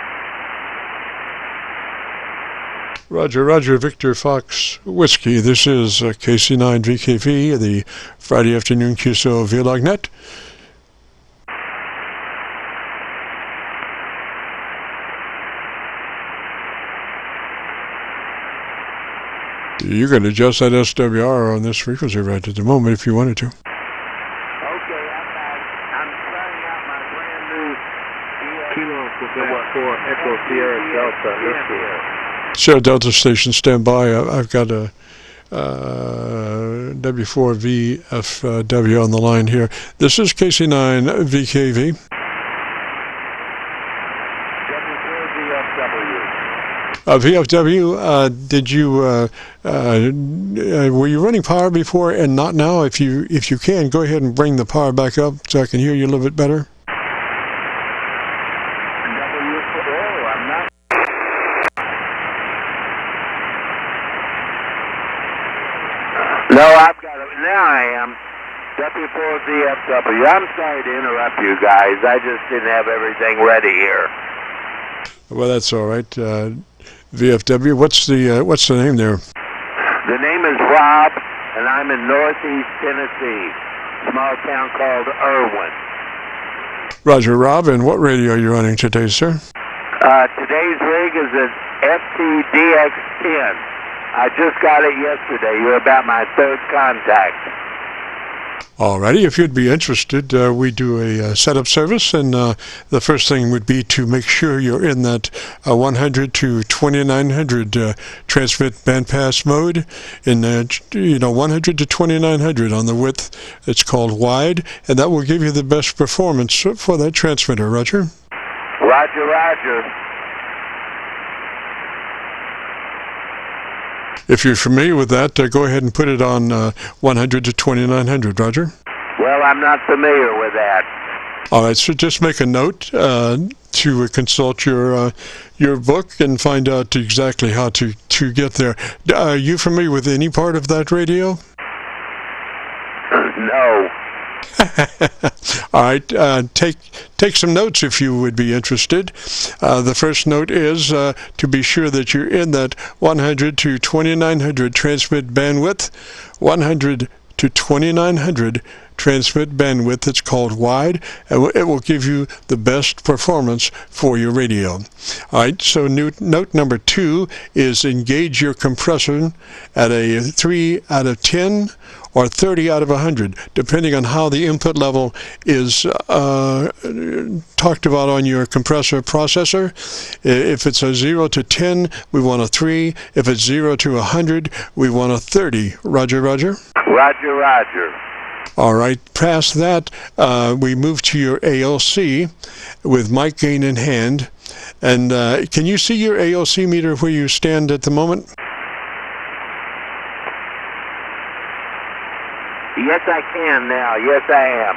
Roger, Roger, Victor Fox Whiskey. This is KC9VKV, the Friday afternoon Qso-Vlog net. You can adjust that SWR on this frequency right at the moment if you wanted to. Okay, I'm trying out my brand new Kilo Quebec 4 Echo Sierra Delta Whiskey. Sierra Delta station, stand by. I've got a W4VFW on the line here. This is KC9VKV. VFW, did you were you running power before and not now? If you can, go ahead and bring the power back up so I can hear you a little bit better. No, I've got it. Now I am. W4VFW. I'm sorry to interrupt you guys. I just didn't have everything ready here. Well, that's all right. VFW, what's the name there? The name is Rob, and I'm in Northeast Tennessee, small town called Irwin. Roger, Rob, and what radio are you running today, sir? Today's rig is an FTDX10. I just got it yesterday. You're about my third contact. Alrighty, if you'd be interested, we do a setup service, and the first thing would be to make sure you're in that 100 to 2900 transmit bandpass mode. In 100 to 2900 on the width, it's called wide, and that will give you the best performance for that transmitter. Roger. Roger, Roger. If you're familiar with that, go ahead and put it on 100 to 2900, Roger. Well, I'm not familiar with that. All right, so just make a note to consult your book and find out exactly how to get there. Are you familiar with any part of that radio? No. All right, take some notes if you would be interested. The first note is to be sure that you're in that 100 to 2900 transmit bandwidth. 100 to 2900 transmit bandwidth. It's called wide, and it will give you the best performance for your radio. All right, so note number 2 is engage your compressor at a 3 out of 10 or 30 out of 100, depending on how the input level is talked about on your compressor processor. If it's a 0 to 10, we want a 3. If it's 0 to 100, we want a 30. Roger, Roger? Roger, Roger. All right, past that, we move to your ALC with mic gain in hand. And can you see your ALC meter where you stand at the moment? Yes, I can now. Yes, I am.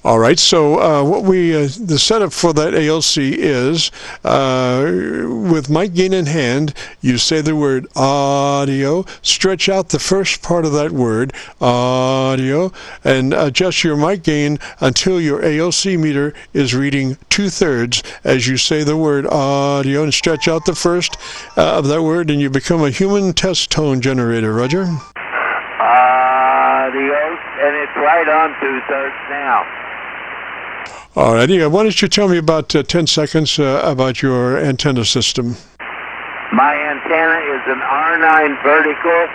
All right, so the setup for that ALC is with mic gain in hand, you say the word audio, stretch out the first part of that word, audio, and adjust your mic gain until your ALC meter is reading 2/3 as you say the word audio, and stretch out the first of that word, and you become a human test tone generator. Roger? Audio, and it's right on 2/3 now. Alrighty, why don't you tell me about 10 seconds about your antenna system? My antenna is an R9 vertical,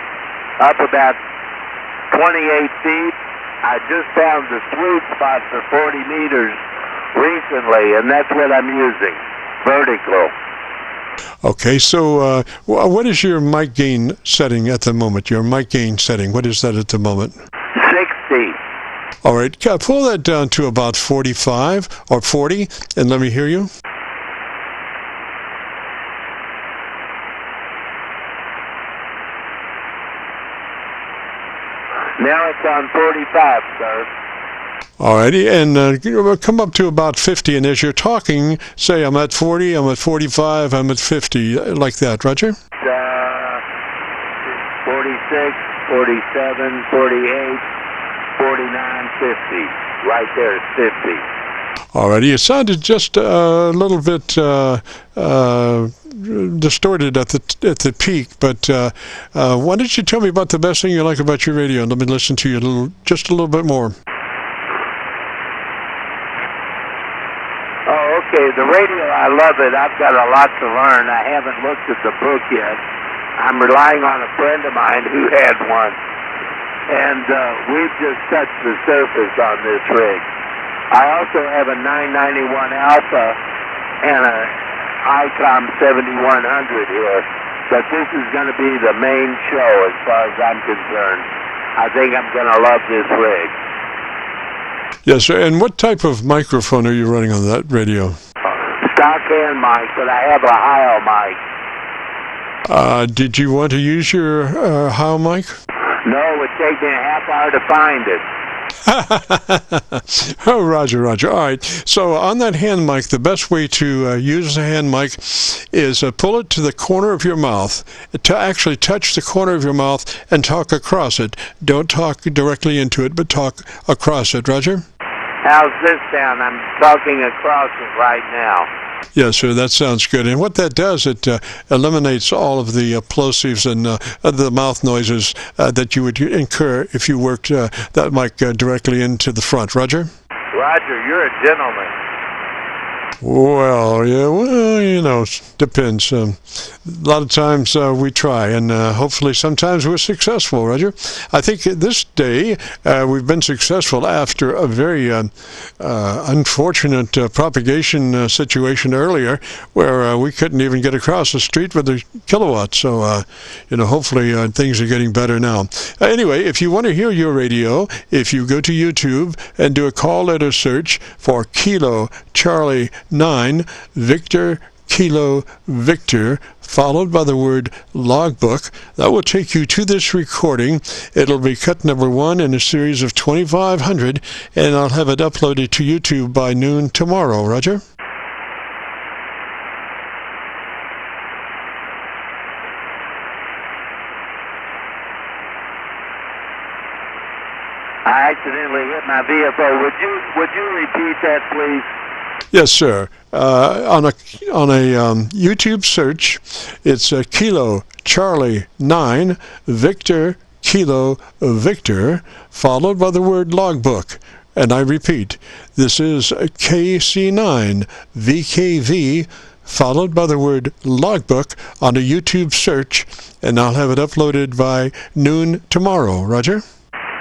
up about 28 feet. I just found the sweet spot for 40 meters recently, and that's what I'm using, vertical. Okay, so what is your mic gain setting at the moment? Your mic gain setting, what is that at the moment? 60. All right, pull that down to about 45 or 40, and let me hear you. Now it's on 45, sir. All righty, and come up to about 50, and as you're talking, say I'm at 40, I'm at 45, I'm at 50, like that, Roger? 46, 47, 48, 49, 50. Right there at 50. Alrighty, it sounded just a little bit distorted at the peak, but why don't you tell me about the best thing you like about your radio, and let me listen to you just a little bit more. Oh, okay, the radio, I love it. I've got a lot to learn. I haven't looked at the book yet. I'm relying on a friend of mine who had one, and we've just touched the surface on this rig. I also have a 991 Alpha and a ICOM 7100 here, but this is going to be the main show as far as I'm concerned. I think I'm going to love this rig. Yes, sir. And what type of microphone are you running on that radio? Stock hand mic, but I have a Heil mic. Did you want to use your HOW mic? No, it would take me a half hour to find it. Oh, Roger. All right. So on that hand mic, the best way to use the hand mic is pull it to the corner of your mouth, to actually touch the corner of your mouth and talk across it. Don't talk directly into it, but talk across it. Roger? How's this sound? I'm talking across it right now. Yes, sir, that sounds good. And what that does, it eliminates all of the plosives and the mouth noises that you would incur if you worked that mic directly into the front. Roger? Roger, you're a gentleman. Well, yeah, depends. A lot of times we try, and hopefully sometimes we're successful, Roger. I think this day we've been successful after a very unfortunate propagation situation earlier where we couldn't even get across the street with a kilowatt. So, hopefully things are getting better now. Anyway, if you want to hear your radio, if you go to YouTube and do a call letter search for Kilo Charlie 9 Victor Kilo Victor, followed by the word logbook, that will take you to this recording. It'll be cut number 1 in a series of 2,500, and I'll have it uploaded to YouTube by noon tomorrow. Roger? I accidentally hit my VFO. Would you repeat that, please? Yes, sir. On a YouTube search, it's Kilo Charlie 9 Victor Kilo Victor, followed by the word logbook. And I repeat, this is KC9VKV, followed by the word logbook on a YouTube search, and I'll have it uploaded by noon tomorrow. Roger?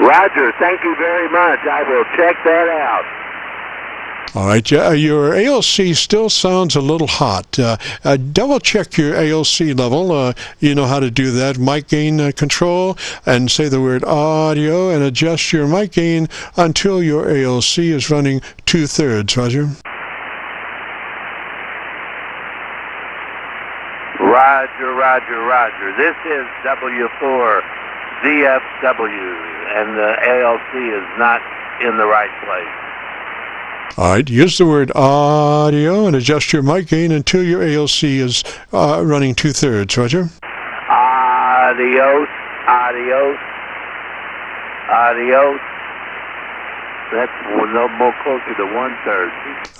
Roger, thank you very much. I will check that out. All right, your ALC still sounds a little hot. Double check your ALC level. You know how to do that. Mic gain control, and say the word audio, and adjust your mic gain until your ALC is running 2/3. Roger? Roger. This is W4ZFW, and the ALC is not in the right place. All right, use the word audio and adjust your mic gain until your ALC is running 2/3. Roger? Adios. That's a little more closer to 1/3.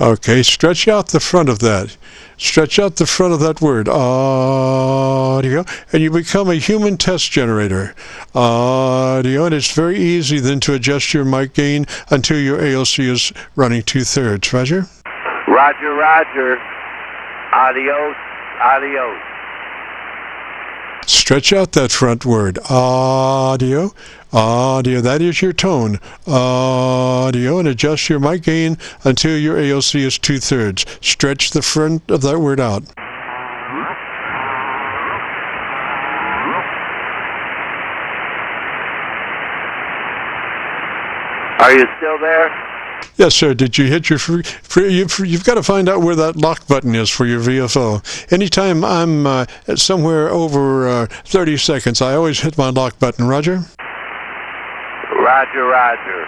Okay, stretch out the front of that. Stretch out the front of that word, audio, and you become a human test generator. Audio, and it's very easy then to adjust your mic gain until your ALC is running 2/3. Roger? Roger. Adios. Stretch out that front word, audio, that is your tone, audio, and adjust your mic gain until your ALC is 2/3. Stretch the front of that word out. Are you still there? Yes, sir. Did you hit your you've got to find out where that lock button is for your VFO. Anytime I'm somewhere over 30 seconds, I always hit my lock button. Roger? Roger.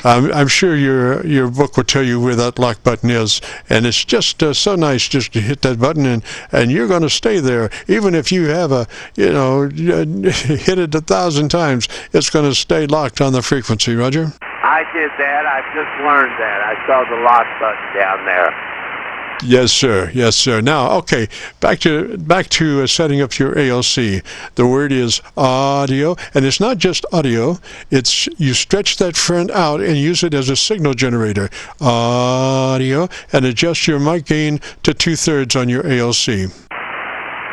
I'm sure your book will tell you where that lock button is, and it's just so nice just to hit that button, and you're going to stay there. Even if you have hit it 1,000 times, it's going to stay locked on the frequency. Roger? I did that. I just learned that. I saw the lock button down there. Yes, sir. Now, okay, back to setting up your ALC. The word is audio, and it's not just audio. It's you stretch that front out and use it as a signal generator. Audio, and adjust your mic gain to 2/3 on your ALC.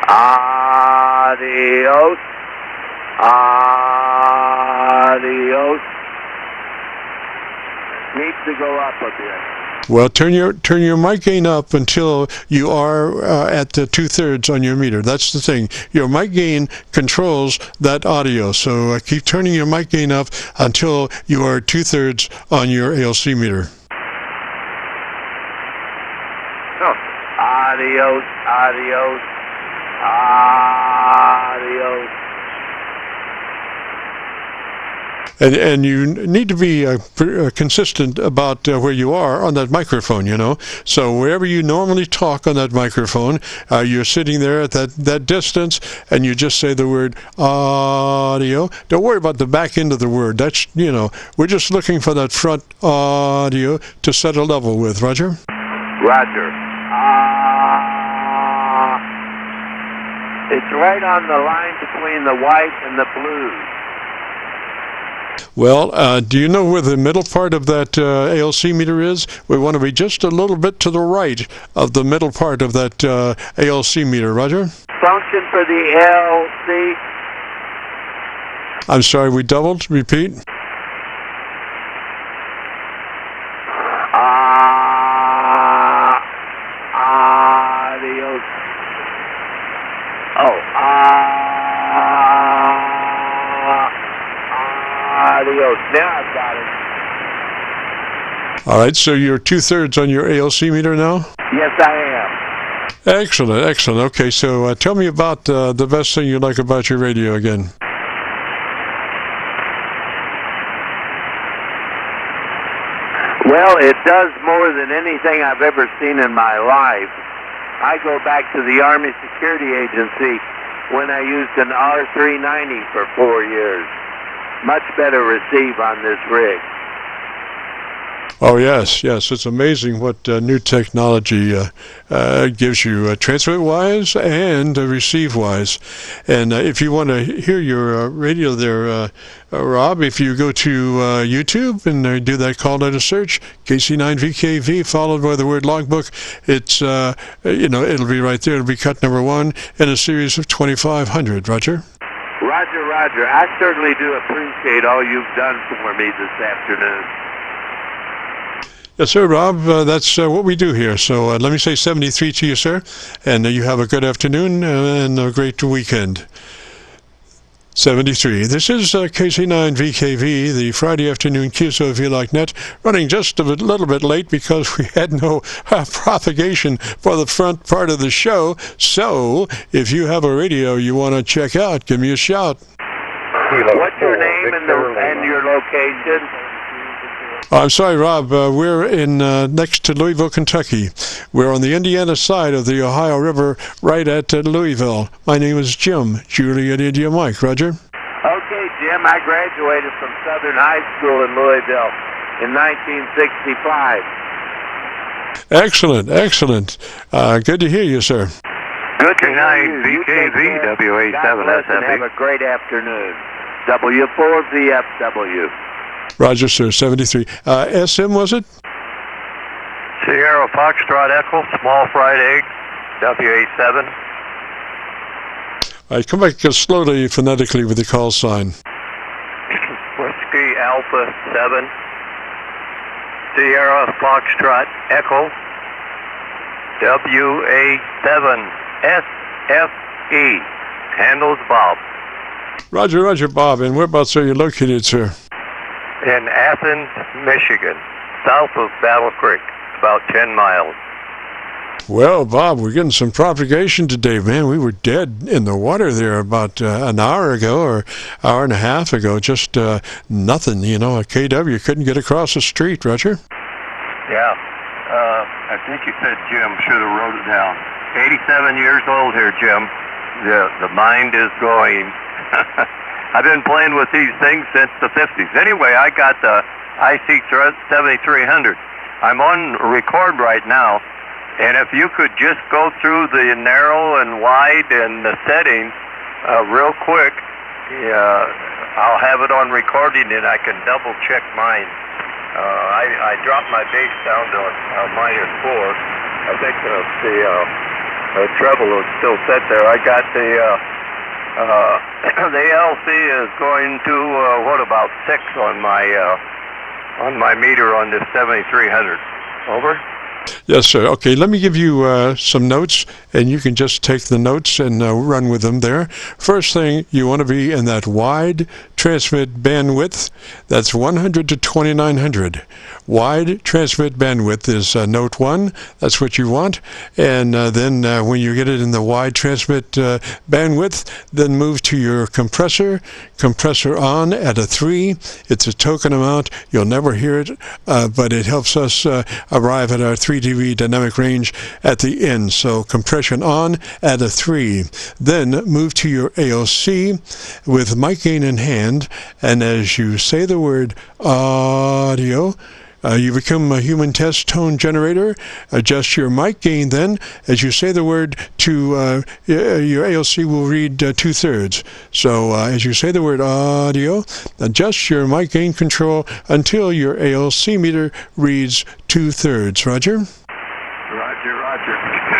Adios. Needs to go up a bit. Well, turn your mic gain up until you are at the 2/3 on your meter. That's the thing. Your mic gain controls that audio. So keep turning your mic gain up until you are 2/3 on your ALC meter. Adios. Adios. And you need to be consistent about where you are on that microphone, you know. So wherever you normally talk on that microphone, you're sitting there at that distance, and you just say the word audio. Don't worry about the back end of the word. That's, you know, we're just looking for that front audio to set a level with. Roger? Roger. It's right on the line between the white and the blue. Well, do you know where the middle part of that ALC meter is? We want to be just a little bit to the right of the middle part of that ALC meter. Roger? Function for the LC. I'm sorry, we doubled. Repeat. Adios. Oh, adios. Now I've got it. All right, so you're 2/3 on your ALC meter now? Yes, I am. Excellent, excellent. Okay, so tell me about the best thing you like about your radio again. Well, it does more than anything I've ever seen in my life. I go back to the Army Security Agency when I used an R390 for 4 years. Much better receive on this rig. Oh, yes, yes. It's amazing what new technology gives you, transmit-wise and receive-wise. And if you want to hear your radio there, Rob, if you go to YouTube and do that call letter search, KC9VKV, followed by the word logbook, it's, you know, it'll be right there. It'll be cut number 1 in a series of 2,500. Roger? Roger, Roger. I certainly do appreciate all you've done for me this afternoon. Yes, sir, Rob. That's what we do here. So let me say 73 to you, sir, and you have a good afternoon and a great weekend. 73. This is KC9VKV, the Friday afternoon Qso-Vlog net, running just a little bit late because we had no propagation for the front part of the show. So if you have a radio you want to check out, give me a shout. What's your name and your location? Oh, I'm sorry, Rob. We're in next to Louisville, Kentucky. We're on the Indiana side of the Ohio River, right at Louisville. My name is Jim. Juliet India Mike. Roger? Okay, Jim. I graduated from Southern High School in Louisville in 1965. Excellent, excellent. Good to hear you, sir. Good night, VKV, WA7SFE. Have a great afternoon. W4VFW. Roger, sir. 73. SM, was it? Sierra Foxtrot Echo, small fried egg, WA7. All right, come back slowly phonetically with the call sign. Whiskey Alpha 7, Sierra Foxtrot Echo, WA7 SFE. Handles Bob. Roger, Roger, Bob. And whereabouts are you located, sir? In Athens, Michigan, south of Battle Creek, about 10 miles. Well, Bob, we're getting some propagation today, man. We were dead in the water there about an hour ago or hour and a half ago. Just nothing, you know. A KW couldn't get across the street, Roger. Yeah. I think you said Jim. Should have wrote it down. 87 years old here, Jim. The mind is going. I've been playing with these things since the 50s. Anyway, I got the IC7300. I'm on record right now, and if you could just go through the narrow and wide and the settings real quick, I'll have it on recording and I can double check mine. I dropped my bass down to -4. I think the treble is still set there. I got the LC is going to what about 6 on my meter on this 7300. Over. Yes, sir. Okay, let me give you some notes, and you can just take the notes and run with them there. First thing, you want to be in that wide transmit bandwidth. That's 100 to 2900. Wide transmit bandwidth is note 1. That's what you want. And then when you get it in the wide transmit bandwidth, then move to your compressor. Compressor on at a 3. It's a token amount. You'll never hear it, but it helps us arrive at our 3 dB dynamic range at the end. So compression on at a 3. Then move to your AOC with mic gain in hand, and as you say the word audio, you become a human test tone generator. Adjust your mic gain then. As you say the word to your AOC will read 2/3. So as you say the word audio, adjust your mic gain control until your AOC meter reads 2/3. Roger? Roger.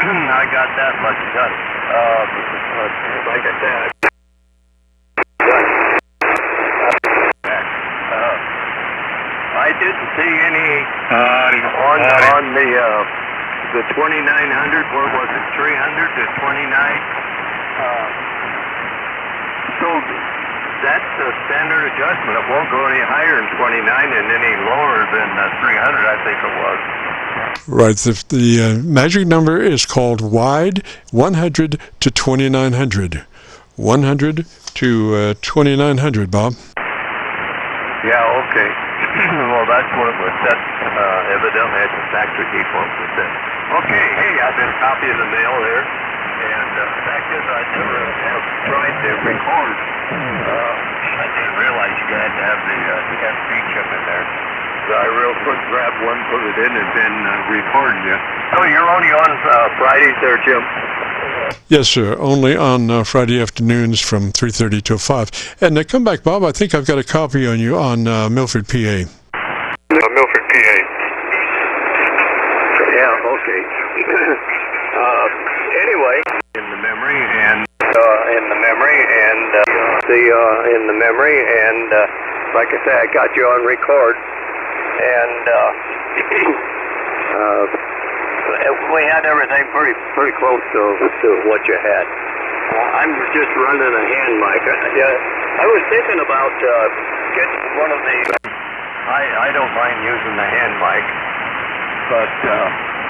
I got that much done. Like I said, I didn't see any on the 2900. What was it? 300 to 29. So that's a standard adjustment. It won't go any higher than 29 and any lower than 300. I think it was. Right. The magic number is called wide, 100 to 2900. 100 to 2900, Bob. Yeah, okay. Well, that's what it was set, evidently at the factory default. Okay, hey, I've been copying the mail there, and the fact is I never have tried to record. I didn't realize you had to have the SP chip in there. So I real quick grabbed one, put it in, and then recorded you. Oh, you're only on Fridays there, Jim? Yes, sir. Only on Friday afternoons from 3:30 to 5. And come back, Bob. I think I've got a copy on you on Milford, PA. Milford, PA. Yeah, okay. Anyway, in the memory and like I said, I got you on record, and we had everything pretty close to what you had. I'm just running a hand mic. I was thinking about getting one of the. I don't mind using the hand mic, but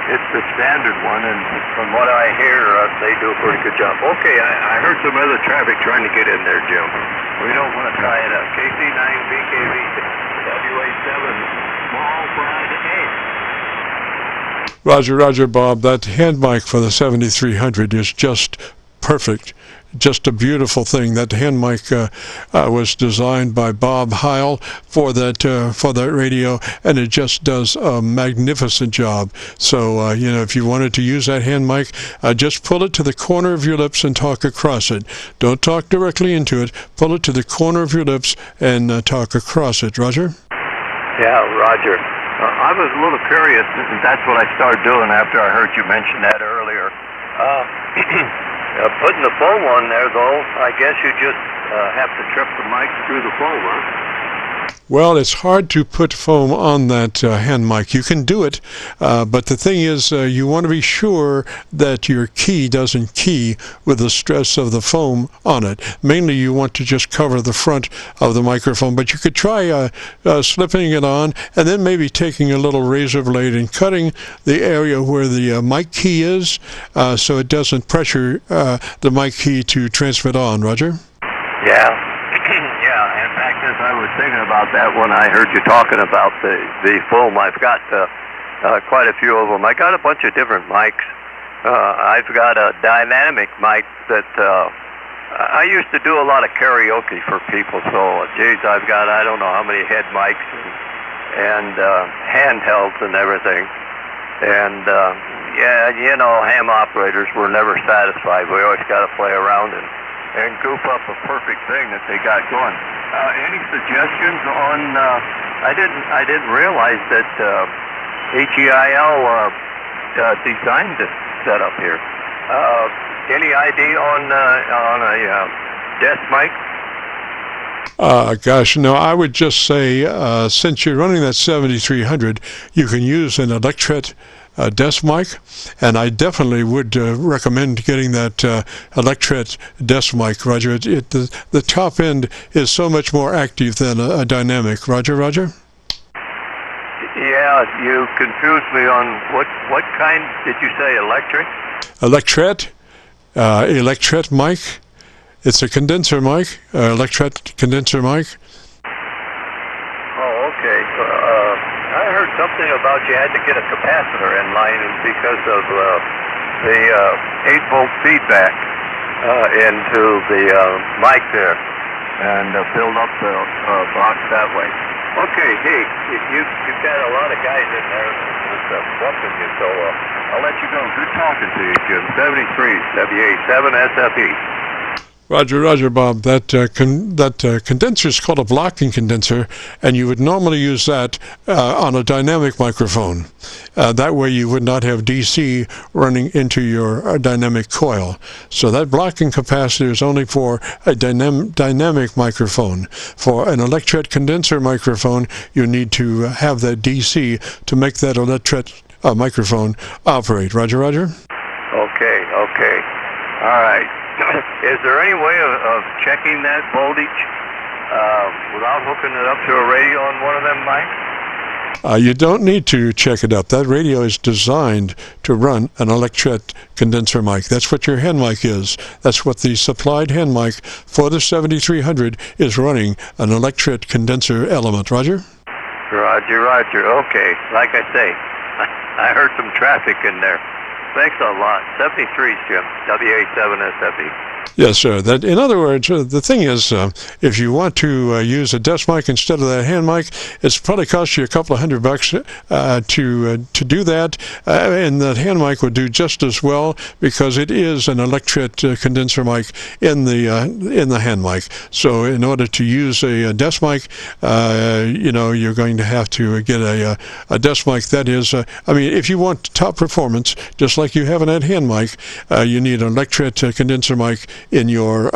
it's the standard one, and from what I hear, they do a pretty good job. Okay, I heard some other traffic trying to get in there, Jim. We don't want to try it out. KC9VKV, WA7, small fried egg. Roger, Bob. That hand mic for the 7300 is just perfect. Just a beautiful thing. That hand mic was designed by Bob Heil for that radio, and it just does a magnificent job. So if you wanted to use that hand mic, just pull it to the corner of your lips and talk across it. Don't talk directly into it. Pull it to the corner of your lips and talk across it. Roger? Yeah, Roger. I was a little curious. That's what I started doing after I heard you mention that earlier. Putting the foam on there, though, I guess you just have to trip the mic through the foam, huh? Well, it's hard to put foam on that hand mic. You can do it, but the thing is, you want to be sure that your key doesn't key with the stress of the foam on it. Mainly, you want to just cover the front of the microphone, but you could try slipping it on and then maybe taking a little razor blade and cutting the area where the mic key is so it doesn't pressure the mic key to transmit on. Roger? Yeah. I was thinking about that when I heard you talking about the foam. I've got quite a few of them. I got a bunch of different mics. I've got a dynamic mic that I used to do a lot of karaoke for people. So, geez, I've got I don't know how many head mics and handhelds and everything. And ham operators were never satisfied. We always got to play around and goof up a perfect thing that they got going. Any suggestions on? I didn't realize that HEIL designed this setup here. Any idea on a desk mic? Gosh, no. I would just say since you're running that 7300, you can use an Electret desk mic, and I definitely would recommend getting that Electret desk mic, Roger. The top end is so much more active than a dynamic. Roger? Yeah, you confused me on what kind did you say? Electric? Electret mic. It's a condenser mic, Electret condenser mic. Oh, okay. I heard something about you had to get a capacitor in line because of the 8-volt feedback into the mic there, and build up the box that way. Okay, hey, you've got a lot of guys in there that's bumping you, so I'll let you go. Good talking to you, Jim. 73 WA7 SFE. Roger, Bob. That condenser is called a blocking condenser, and you would normally use that on a dynamic microphone. That way you would not have DC running into your dynamic coil. So that blocking capacitor is only for a dynamic microphone. For an Electret condenser microphone, you need to have that DC to make that Electret microphone operate. Roger? Okay. All right. Is there any way of checking that voltage without hooking it up to a radio on one of them mics? You don't need to check it up. That radio is designed to run an Electret condenser mic. That's what your hand mic is. That's what the supplied hand mic for the 7300 is running, an Electret condenser element. Roger? Roger. Okay. Like I say, I heard some traffic in there. Thanks a lot. 73, Jim. WA7SFE. Yes, sir. In other words, the thing is, if you want to use a desk mic instead of that hand mic, it's probably cost you a couple of $100 to do that, and that hand mic would do just as well because it is an Electret condenser mic in the hand mic. So, in order to use a desk mic, you're going to have to get a desk mic that is. If you want top performance, just like you have in that hand mic, you need an Electret condenser mic in your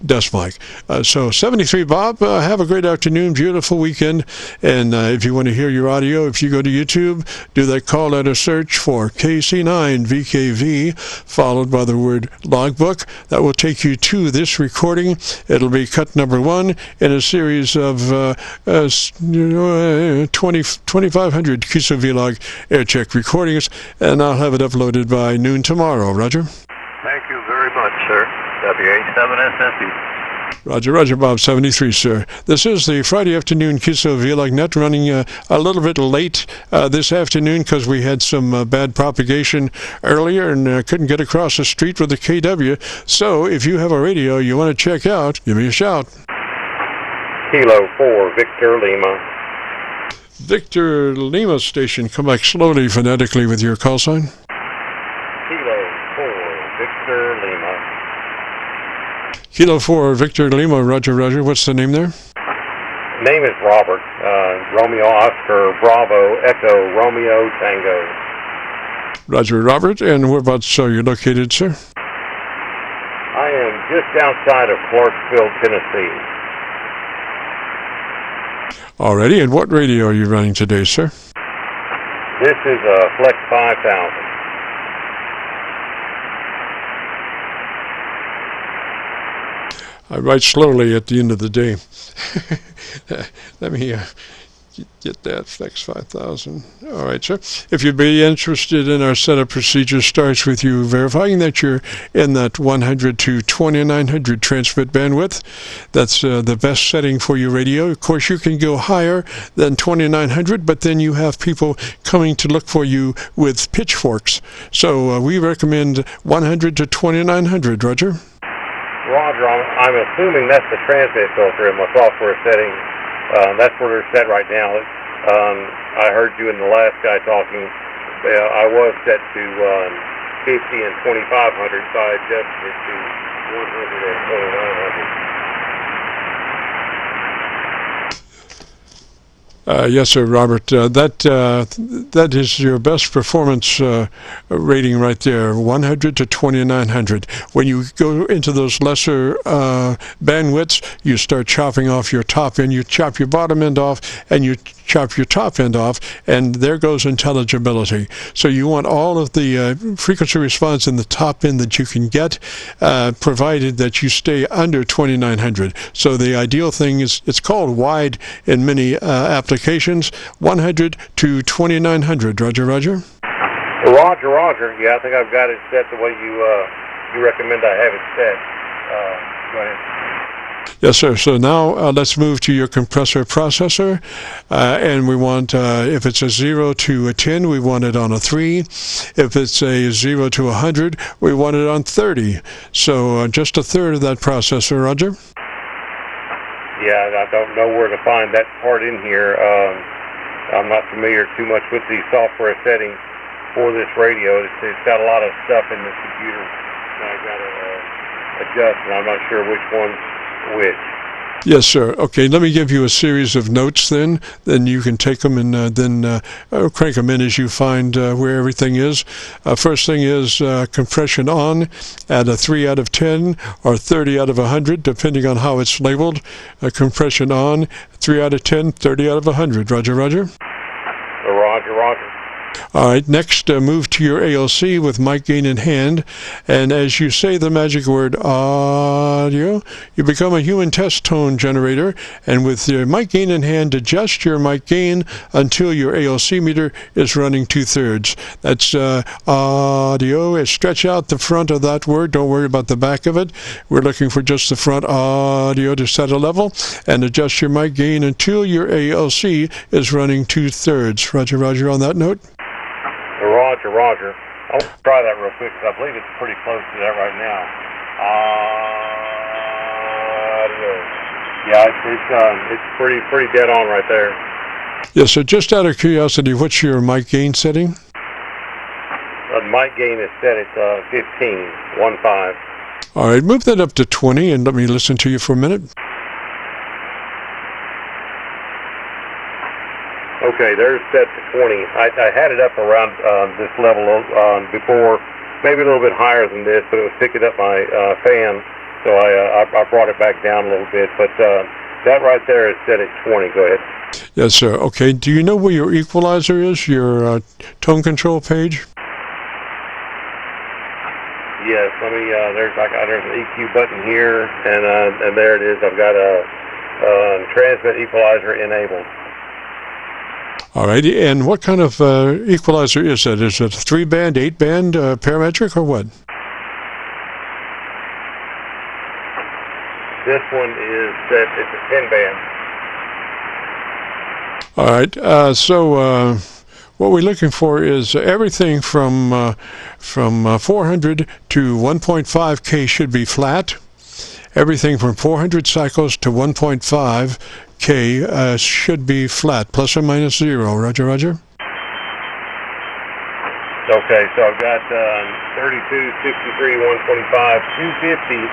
desk mic. So 73 Bob, have a great afternoon, beautiful weekend, and if you want to hear your audio, if you go to YouTube, do that call letter search for KC9VKV followed by the word logbook. That will take you to this recording. It'll be cut number 1 in a series of 2500 Qso-Vlog Aircheck recordings, and I'll have it uploaded by noon tomorrow. Roger? Thank you very much, sir. WA7SFE. Roger, Bob, 73, sir. This is the Friday afternoon Qso-Vlog net, running a little bit late this afternoon because we had some bad propagation earlier and couldn't get across the street with the KW. So if you have a radio you want to check out, give me a shout. Kilo 4, Victor Lima. Victor Lima station, come back slowly phonetically with your call sign. Kilo 4, Victor Lima. Kilo 4, Victor Lima, Roger. What's the name there? Name is Robert. Romeo Oscar Bravo Echo Romeo Tango. Roger, Robert. And whereabouts are you located, sir? I am just outside of Clarksville, Tennessee. Alrighty, and what radio are you running today, sir? This is a Flex 5000. I write slowly at the end of the day. Let me get that Flex 5000. All right, sir. If you'd be interested in our setup procedure, starts with you verifying that you're in that 100 to 2900 transmit bandwidth. That's the best setting for your radio. Of course, you can go higher than 2900, but then you have people coming to look for you with pitchforks. So we recommend 100 to 2900, Roger. Roger, I'm assuming that's the transmit filter in my software setting. That's where they're set right now. I heard you and the last guy talking. I was set to 50 and 2500, so I adjusted it to 100 and 2900. Yes, sir, Robert. That is your best performance rating right there, 100 to 2900. When you go into those lesser bandwidths, you start chopping off your top end, you chop your bottom end off, and you chop your top end off, and there goes intelligibility. So you want all of the frequency response in the top end that you can get, provided that you stay under 2900. So the ideal thing is, it's called wide in many applications, 100 to 2900. Roger, Roger. Roger. Yeah, I think I've got it set the way you recommend I have it set. Go ahead. Yes, sir. So now let's move to your compressor processor, and we want, if it's a 0 to a 10, we want it on a 3. If it's a 0 to 100, we want it on 30. So just a third of that processor, Roger. Yeah, I don't know where to find that part in here. I'm not familiar too much with the software settings for this radio. It's got a lot of stuff in this computer that I've got to adjust, and I'm not sure which one's which. Yes, sir. Okay, let me give you a series of notes then you can take them and then crank them in as you find where everything is. First thing is compression on at a 3 out of 10 or 30 out of 100, depending on how it's labeled. Compression on, 3 out of 10, 30 out of 100. Roger, Roger. Roger. All right, next move to your ALC with mic gain in hand, and as you say the magic word audio, you become a human test tone generator, and with your mic gain in hand, adjust your mic gain until your ALC meter is running 2/3. That's audio. Stretch out the front of that word. Don't worry about the back of it. We're looking for just the front audio to set a level, and adjust your mic gain until your ALC is running 2/3. Roger, Roger on that note. Roger. I'll try that real quick because I believe it's pretty close to that right now. Yeah, it's pretty dead on right there. Yes, so just out of curiosity, what's your mic gain setting? The mic gain is set at 15. All right, move that up to 20 and let me listen to you for a minute. Okay, there's set to 20. I had it up around this level before, maybe a little bit higher than this, but it was picking up my fan, so I brought it back down a little bit. But that right there is set at 20. Go ahead. Yes, sir. Okay, do you know where your equalizer is, your tone control page? Yes, let me, there's an EQ button here, and there it is. I've got a transmit equalizer enabled. All right, and what kind of equalizer is that? Is it a 3-band, 8-band, parametric, or what? This one is set, it's a 10-band. All right, so what we're looking for is everything from 400 to 1.5K should be flat. Everything from 400 cycles to 1.5K should be flat, plus or minus 0. Roger, Roger. Okay, so I've got 32, 63, 125, 250,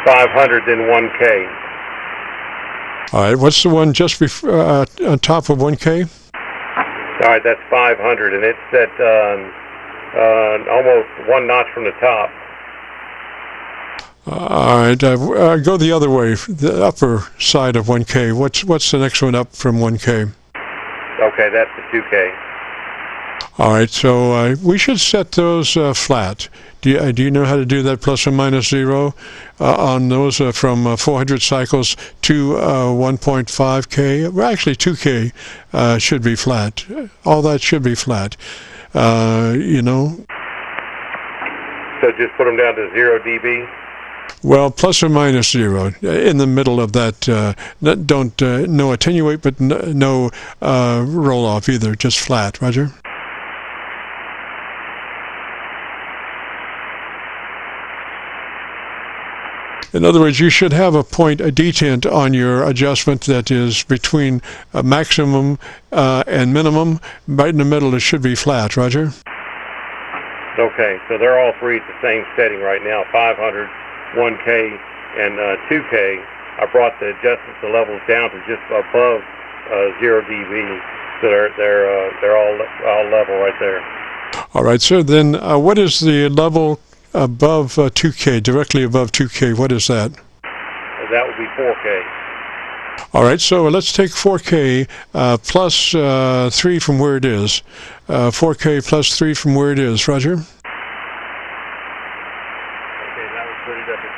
500, then 1K. All right, what's the one just on top of 1K? All right, that's 500, and it's at almost one notch from the top. All right, go the other way, the upper side of 1K. What's the next one up from 1K? Okay, that's the 2K. All right, so we should set those flat. Do you know how to do that, plus or minus 0 on those from 400 cycles to 1.5K? Well, actually, 2K should be flat. All that should be flat. You know. So just put them down to 0 dB? Well, plus or minus 0 in the middle of that. Don't no attenuate, but no roll off either. Just flat. Roger. In other words, you should have a detent on your adjustment that is between maximum and minimum. Right in the middle, it should be flat. Roger. Okay, so they're all three at the same setting right now: 500, 1K, and 2K. I brought the adjustments, the levels down to just above 0 dB, so they're all level right there. All right, sir. Then what is the level above 2K, directly above 2K? What is that? That would be 4K. All right, so let's take 4K plus 3 from where it is. 4K plus 3 from where it is. Roger? Okay, that was put it up at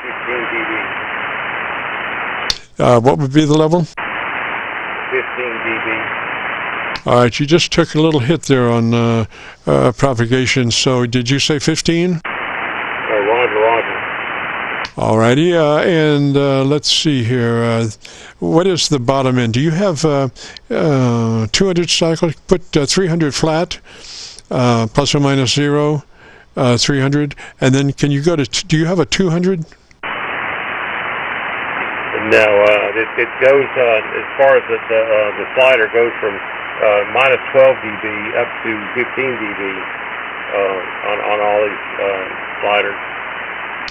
15 dB. What would be the level? 15 dB. All right, you just took a little hit there on propagation, so did you say 15? Roger. All righty, and let's see here. What is the bottom end? Do you have 200 cycles? Put 300 flat, plus or minus 0, 300, and then can you go to, do you have a 200? No, it goes, as far as the slider goes from minus 12 dB up to 15 dB on all these sliders.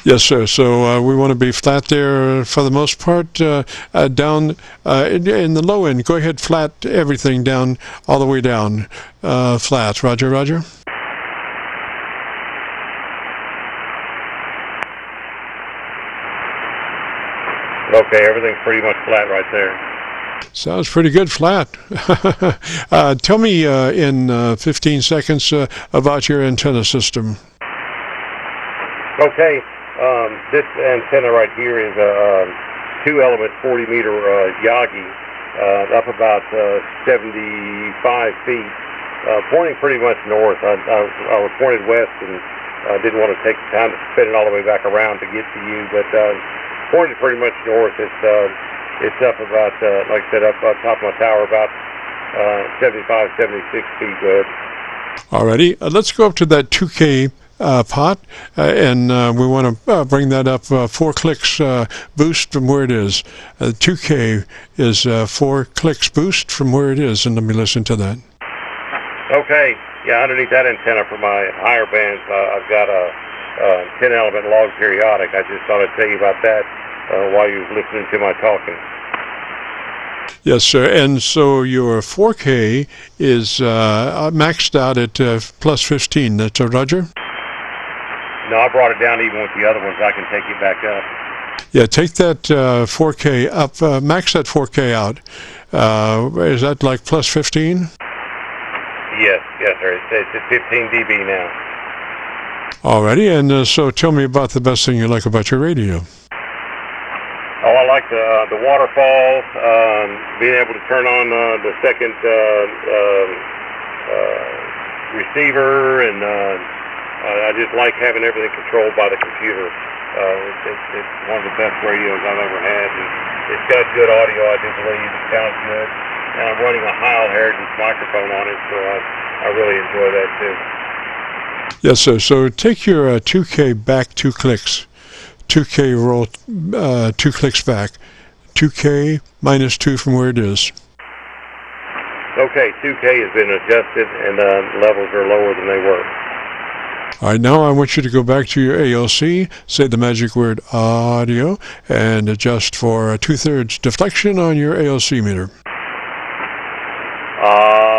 Yes, sir. So we want to be flat there for the most part. Down in the low end, go ahead, flat everything down, all the way down. Flat. Roger, roger. Okay, everything's pretty much flat right there. Sounds pretty good, flat. Tell me in 15 seconds about your antenna system. Okay, this antenna right here is a 2-element 40-meter Yagi, up about 75 feet, pointing pretty much north. I was pointed west and didn't want to take the time to spin it all the way back around to get to you, but pointed pretty much north. It's up about, like I said, up on top of my tower, about 75, 76 feet good. Alrighty, let's go up to that 2K pot, and we want to bring that up 4 clicks boost from where it is. 2K is 4 clicks boost from where it is, and let me listen to that. Okay, yeah, underneath that antenna for my higher bands, I've got a 10-element log periodic. I just thought I'd tell you about that while you're listening to my talking. Yes, sir. And so your 4K is maxed out at plus 15. That's a Roger? No, I brought it down even with the other ones. I can take it back up. Yeah, take that 4K up, max that 4K out. Is that like plus 15? Yes, sir. It's at 15 dB now. Alrighty, and so tell me about the best thing you like about your radio. Oh, I like the waterfall, being able to turn on the second receiver, and I just like having everything controlled by the computer. It's one of the best radios I've ever had. It's got good audio, I do believe. It sounds good. And I'm running a Heil Heritage microphone on it, so I really enjoy that too. Yes, sir. So take your 2K back 2 clicks. 2K roll 2 clicks back. 2K minus 2 from where it is. Okay, 2K has been adjusted, and levels are lower than they were. All right, now I want you to go back to your ALC, say the magic word audio, and adjust for 2/3 deflection on your ALC meter. Audio.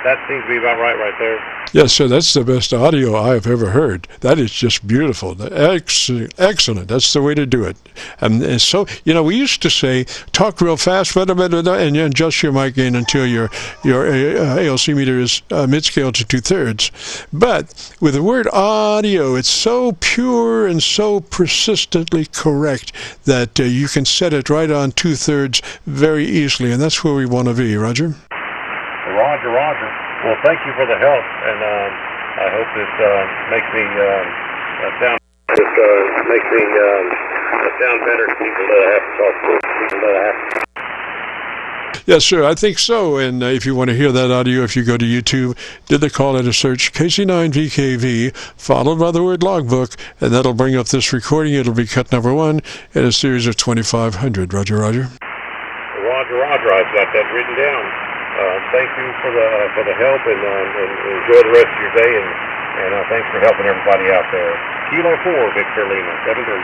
That seems to be about right there. Yes, sir, that's the best audio I have ever heard. That is just beautiful. Excellent. That's the way to do it. And so, we used to say, talk real fast, and adjust your mic gain until your ALC meter is mid-scale to 2/3. But with the word audio, it's so pure and so persistently correct that you can set it right on 2/3 very easily, and that's where we want to be, Roger. Roger. Well, thank you for the help, and I hope this makes me sound. Sound better to people that I have to talk to. Yes, sir, I think so. And if you want to hear that audio, if you go to YouTube, do the call letter search KC9VKV, followed by the word logbook, and that'll bring up this recording. It'll be cut number 1 in a series of 2,500. Roger. Roger. I've got that written down. Thank you for the help, and enjoy the rest of your day, and thanks for helping everybody out there. Kilo 4, Victor Lima, 73.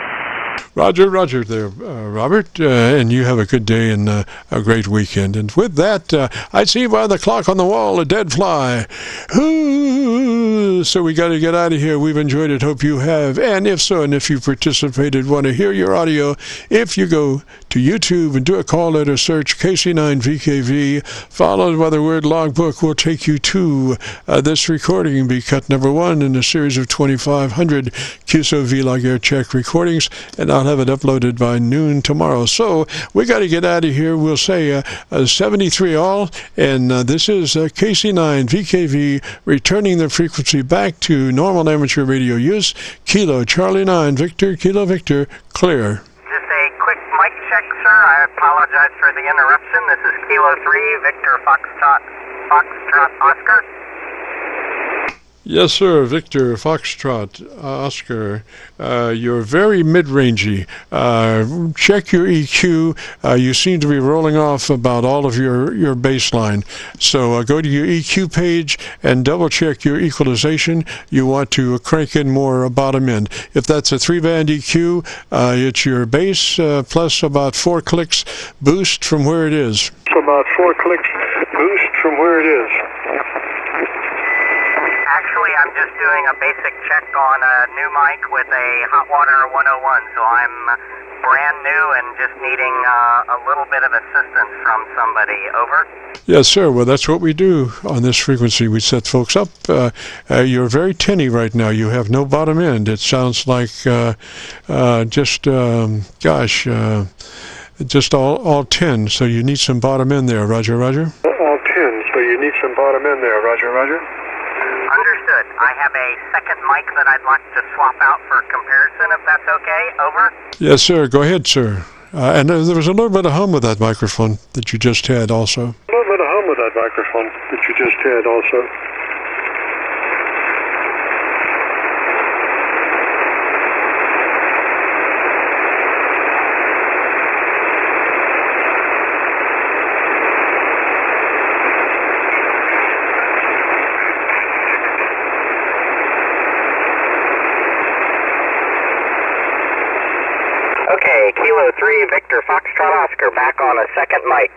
Roger there, Robert, and you have a good day and a great weekend. And with that, I see by the clock on the wall a dead fly. Ooh, so we got to get out of here. We've enjoyed it. Hope you have. And if so, and if you participated, want to hear your audio, if you go to YouTube and do a call letter search KC9VKV, followed by the word logbook, will take you to this recording, be cut number 1 in a series of 2,500 Qso-Vlog Aircheck recordings, and I'll have it uploaded by noon tomorrow. So we got to get out of here. We'll say 73 all, and this is KC9VKV returning the frequency back to normal amateur radio use. Kilo Charlie 9 Victor Kilo Victor clear. Just a quick mic check, sir. I apologize for the interruption. This is Kilo 3 Victor Foxtrot Oscar. Yes, sir, Victor Foxtrot Oscar. You're very mid-rangey. Check your EQ. You seem to be rolling off about all of your baseline. So go to your EQ page and double-check your equalization. You want to crank in more bottom end. If that's a 3-band EQ, it's your bass plus about 4 clicks boost from where it is. About 4 clicks boost from where it is. Actually, I'm just doing a basic check on a new mic with a Hot Water 101, so I'm brand new and just needing a little bit of assistance from somebody. Over? Yes, sir. Well, that's what we do on this frequency. We set folks up. You're very tinny right now. You have no bottom end. It sounds like just all 10, so you need some bottom end there. Roger. All 10, so you need some bottom end there. Roger. Understood. I have a second mic that I'd like to swap out for comparison, if that's okay. Over? Yes, sir. Go ahead, sir. And there was a little bit of hum with that microphone that you just had also. A little bit of hum with that microphone that you just had also. Okay, Kilo 3 Victor Foxtrot Oscar, back on a second mic.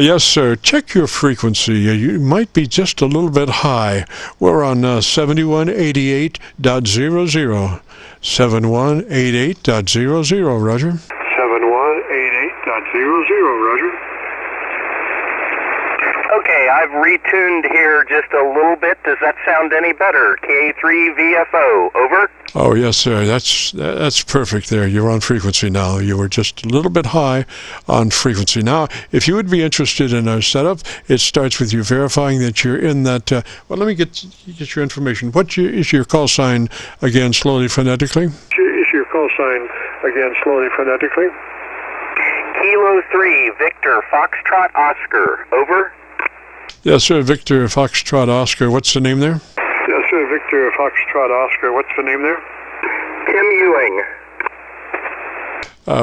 Yes, sir. Check your frequency. You might be just a little bit high. We're on 7188.00. 7188.00, Roger. 7188.00, Roger. Okay, I've retuned here just a little bit. Does that sound any better? K3VFO, over? Oh, yes, sir. That's perfect there. You're on frequency now. You were just a little bit high on frequency. Now, if you would be interested in our setup, it starts with you verifying that you're in that... well, let me get your information. What is your call sign again, slowly, phonetically? Is your call sign again, slowly, phonetically? Kilo 3 Victor Foxtrot Oscar, over? Yes, sir. Victor Foxtrot Oscar. What's the name there? Yes, sir. Victor Foxtrot Oscar. What's the name there? Tim Ewing.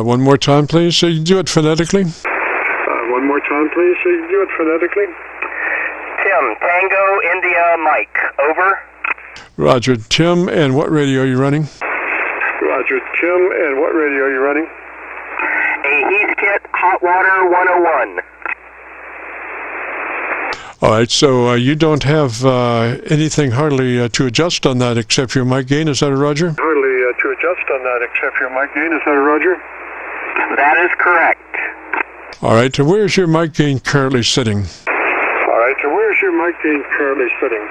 One more time, please. So you do it phonetically. One more time, please. So you do it phonetically. Tim, Tango, India, Mike. Over. Roger. Tim, and what radio are you running? Roger. Tim, and what radio are you running? A Heathkit Hot Water 101. All right, so you don't have anything hardly to adjust on that except your mic gain. Is that a Roger? Hardly to adjust on that except your mic gain. Is that a Roger? That is correct. All right, so where's your mic gain currently sitting? All right, so where's your mic gain currently sitting?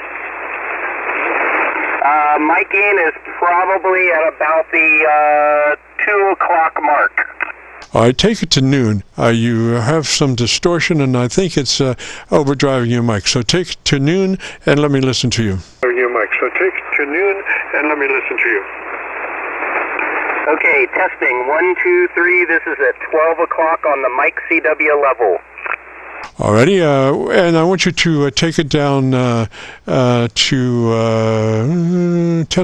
Mic gain is probably at about the 2 o'clock mark. All right, take it to noon. You have some distortion, and I think it's overdriving your mic. So take it to noon, and let me listen to you. Your mic. So take it to noon, and let me listen to you. Okay, testing. 1, 2, 3. This is at 12 o'clock on the mic CW level. Alrighty, and I want you to take it down to 10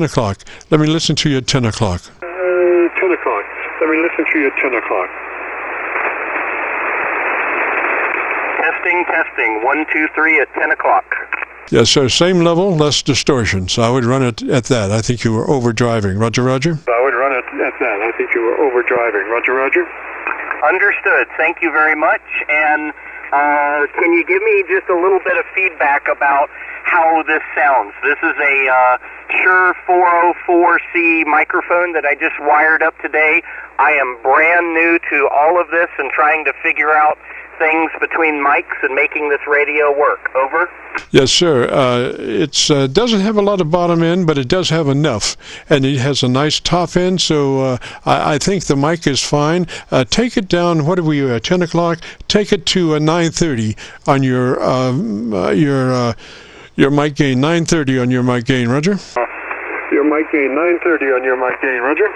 o'clock. Let me listen to you at 10 o'clock. 10 o'clock. Let me listen to you at 10 o'clock. Testing. 1, 2, 3 at 10 o'clock. Yes, sir. Same level, less distortion. So I would run it at that. I think you were overdriving. Roger. I would run it at that. I think you were overdriving. Roger, roger. Understood. Thank you very much. And can you give me just a little bit of feedback about how this sounds? This is a Shure 404C microphone that I just wired up today. I am brand new to all of this and trying to figure out things between mics and making this radio work. Over. Yes, sir. It doesn't have a lot of bottom end, but it does have enough. And it has a nice top end, so I think the mic is fine. Take it down, what are we, 10 o'clock? Take it to 9:30 on your mic gain, 9:30 on your mic gain, Roger? Your mic gain, 9:30 on your mic gain, Roger?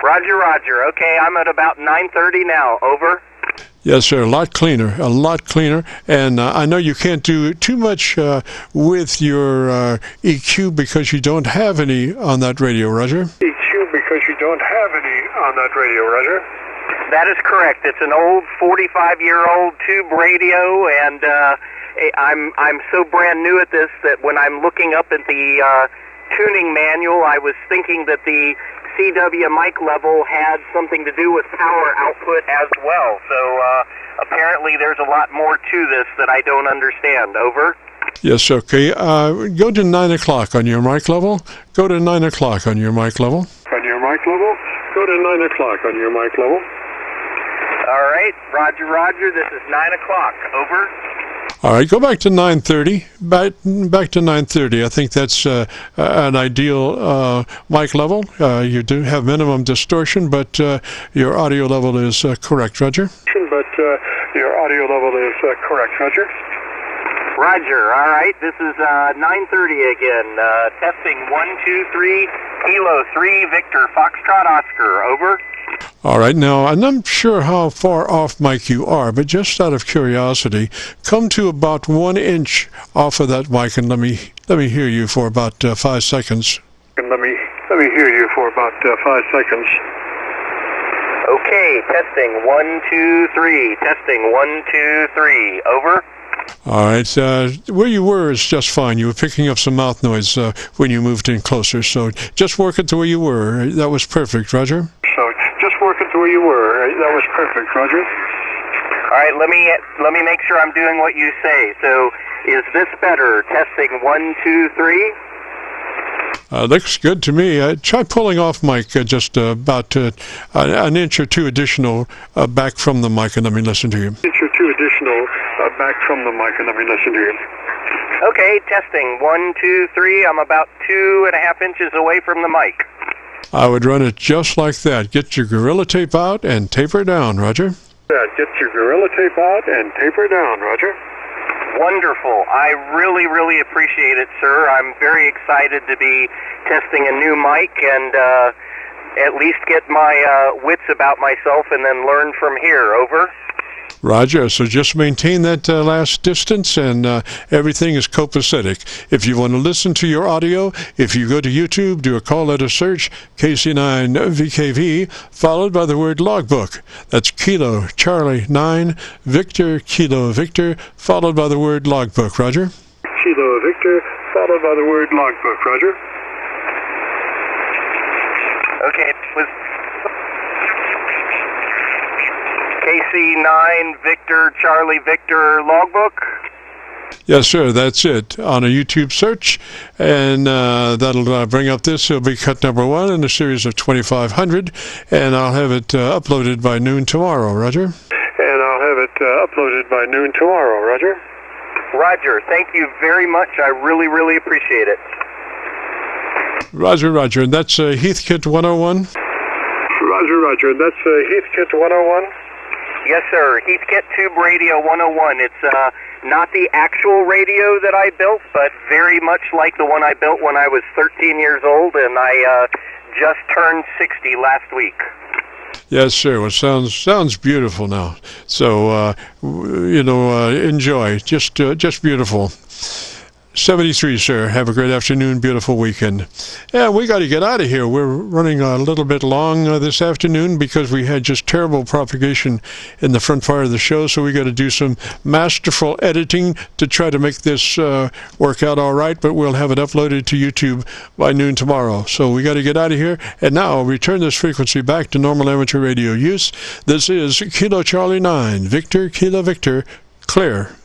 Roger, roger. Okay, I'm at about 9:30 now. Over. Yes, sir. A lot cleaner. And I know you can't do too much with your EQ because you don't have any on that radio, Roger. EQ because you don't have any on that radio, Roger. That is correct. It's an old 45-year-old tube radio, and I'm so brand new at this that when I'm looking up at the tuning manual, I was thinking that the CW mic level had something to do with power output as well. So apparently there's a lot more to this that I don't understand. Over. Yes, okay. Go to 9 o'clock on your mic level. Go to 9 o'clock on your mic level. On your mic level? Go to 9 o'clock on your mic level. All right. Roger, roger. This is 9 o'clock. Over. All right, go back to 9:30. Back to 9:30. I think that's an ideal mic level. You do have minimum distortion, but your audio level is correct, Roger. But your audio level is correct, Roger. Roger. All right. This is 9:30 again. Testing 1, 2, 3. Kilo 3. Victor Foxtrot Oscar. Over. All right, now I'm not sure how far off mic you are, but just out of curiosity, come to about 1 inch off of that mic and let me hear you for about 5 seconds. And let me hear you for about 5 seconds. Okay, testing 1, 2, 3. Testing 1, 2, 3. Over. All right, where you were is just fine. You were picking up some mouth noise when you moved in closer, so just work it to where you were. That was perfect, Roger. So just work it to where you were. That was perfect, Roger. All right, let me make sure I'm doing what you say. So is this better? Testing 1, 2, 3. Looks good to me. Try pulling off mic just about an inch or two additional back from the mic and let me listen to you. Inch or two additional back from the mic and let me listen to you. Okay, testing 1, 2, 3. I'm about 2.5 inches away from the mic. I would run it just like that. Get your Gorilla Tape out and taper down, Roger. Yeah, get your Gorilla Tape out and taper down, Roger. Wonderful. I really, really appreciate it, sir. I'm very excited to be testing a new mic and at least get my wits about myself and then learn from here. Over. Roger, so just maintain that last distance and everything is copacetic. If you want to listen to your audio, if you go to YouTube, do a call letter search, KC9VKV, followed by the word logbook. That's Kilo Charlie 9 Victor Kilo Victor, followed by the word logbook. Roger? Kilo Victor, followed by the word logbook. Roger? Okay, with KC9 Victor Charlie Victor logbook? Yes, sir, that's it. On a YouTube search, and that'll bring up this. It'll be cut number 1 in a series of 2,500, and I'll have it uploaded by noon tomorrow, Roger? And I'll have it uploaded by noon tomorrow, Roger? Roger, thank you very much. I really, really appreciate it. Roger, roger. And that's Heathkit 101? Roger, roger. That's Heathkit 101? Yes, sir. Heathkit Tube Radio 101. It's not the actual radio that I built, but very much like the one I built when I was 13 years old, and I just turned 60 last week. Yes, sir. Well, sounds beautiful now. So, enjoy. Just beautiful. 73, sir. Have a great afternoon, beautiful weekend. Yeah, we got to get out of here. We're running a little bit long this afternoon because we had just terrible propagation in the front part of the show, so we got to do some masterful editing to try to make this work out all right, but we'll have it uploaded to YouTube by noon tomorrow. So we got to get out of here, and now I'll return this frequency back to normal amateur radio use. This is Kilo Charlie 9, Victor Kilo Victor, clear.